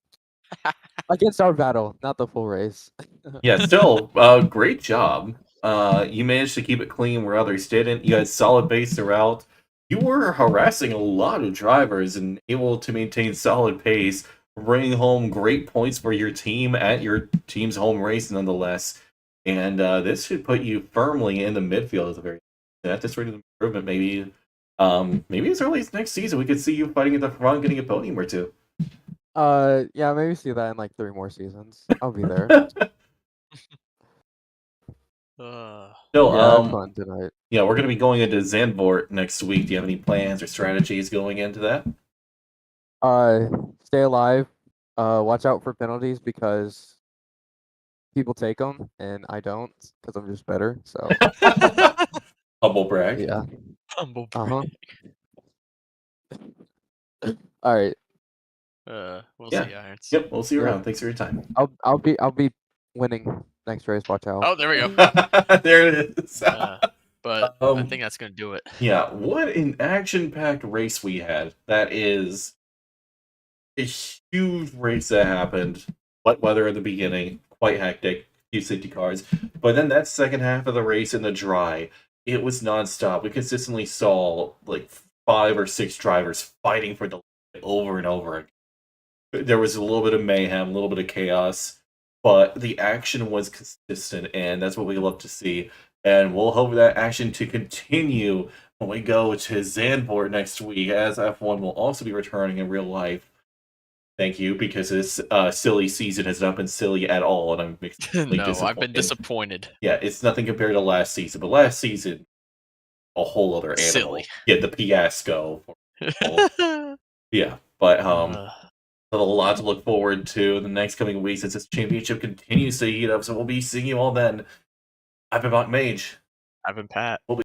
against our battle, not the full race. Yeah, still, great job. You managed to keep it clean where others didn't. You had solid base throughout. You were harassing a lot of drivers and able to maintain solid pace, bring home great points for your team at your team's home race, nonetheless. And this should put you firmly in the midfield at the very at this rate of improvement. Maybe as early as next season, we could see you fighting at the front, getting a podium or two. Yeah, maybe see that in like 3 more seasons. I'll be there. Still, Yeah, I had fun tonight. yeah, we're going to be going into Zandvoort next week. Do you have any plans or strategies going into that? Stay alive. Watch out for penalties because people take them and I don't because I'm just better. So Humble brag. yeah. Humble Uh-huh. brag. All right. We'll Yeah. see, Irons. Yep, we'll see you Yeah. around. Thanks for your time. I'll be winning next race. Watch out. Oh, there we go. There it is. But I think that's gonna do it. Yeah, what an action-packed race we had. That is a huge race that happened. Wet weather in the beginning, quite hectic, few safety cars. But then that second half of the race in the dry, it was nonstop. We consistently saw like 5 or 6 drivers fighting for the lead over and over again. There was a little bit of mayhem, a little bit of chaos, but the action was consistent, and that's what we love to see. And we'll hope that action to continue when we go to Zandvoort next week, as F1 will also be returning in real life. Thank you, because this silly season has not been silly at all, and I'm extremely No, I've been disappointed. disappointed. Yeah, it's nothing compared to last season, but last season, a whole other animal. Silly. Yeah, the fiasco. Yeah, but a lot to look forward to in the next coming weeks as this championship continues to heat up, so we'll be seeing you all then. I've been Mach Mage. I've been Pat.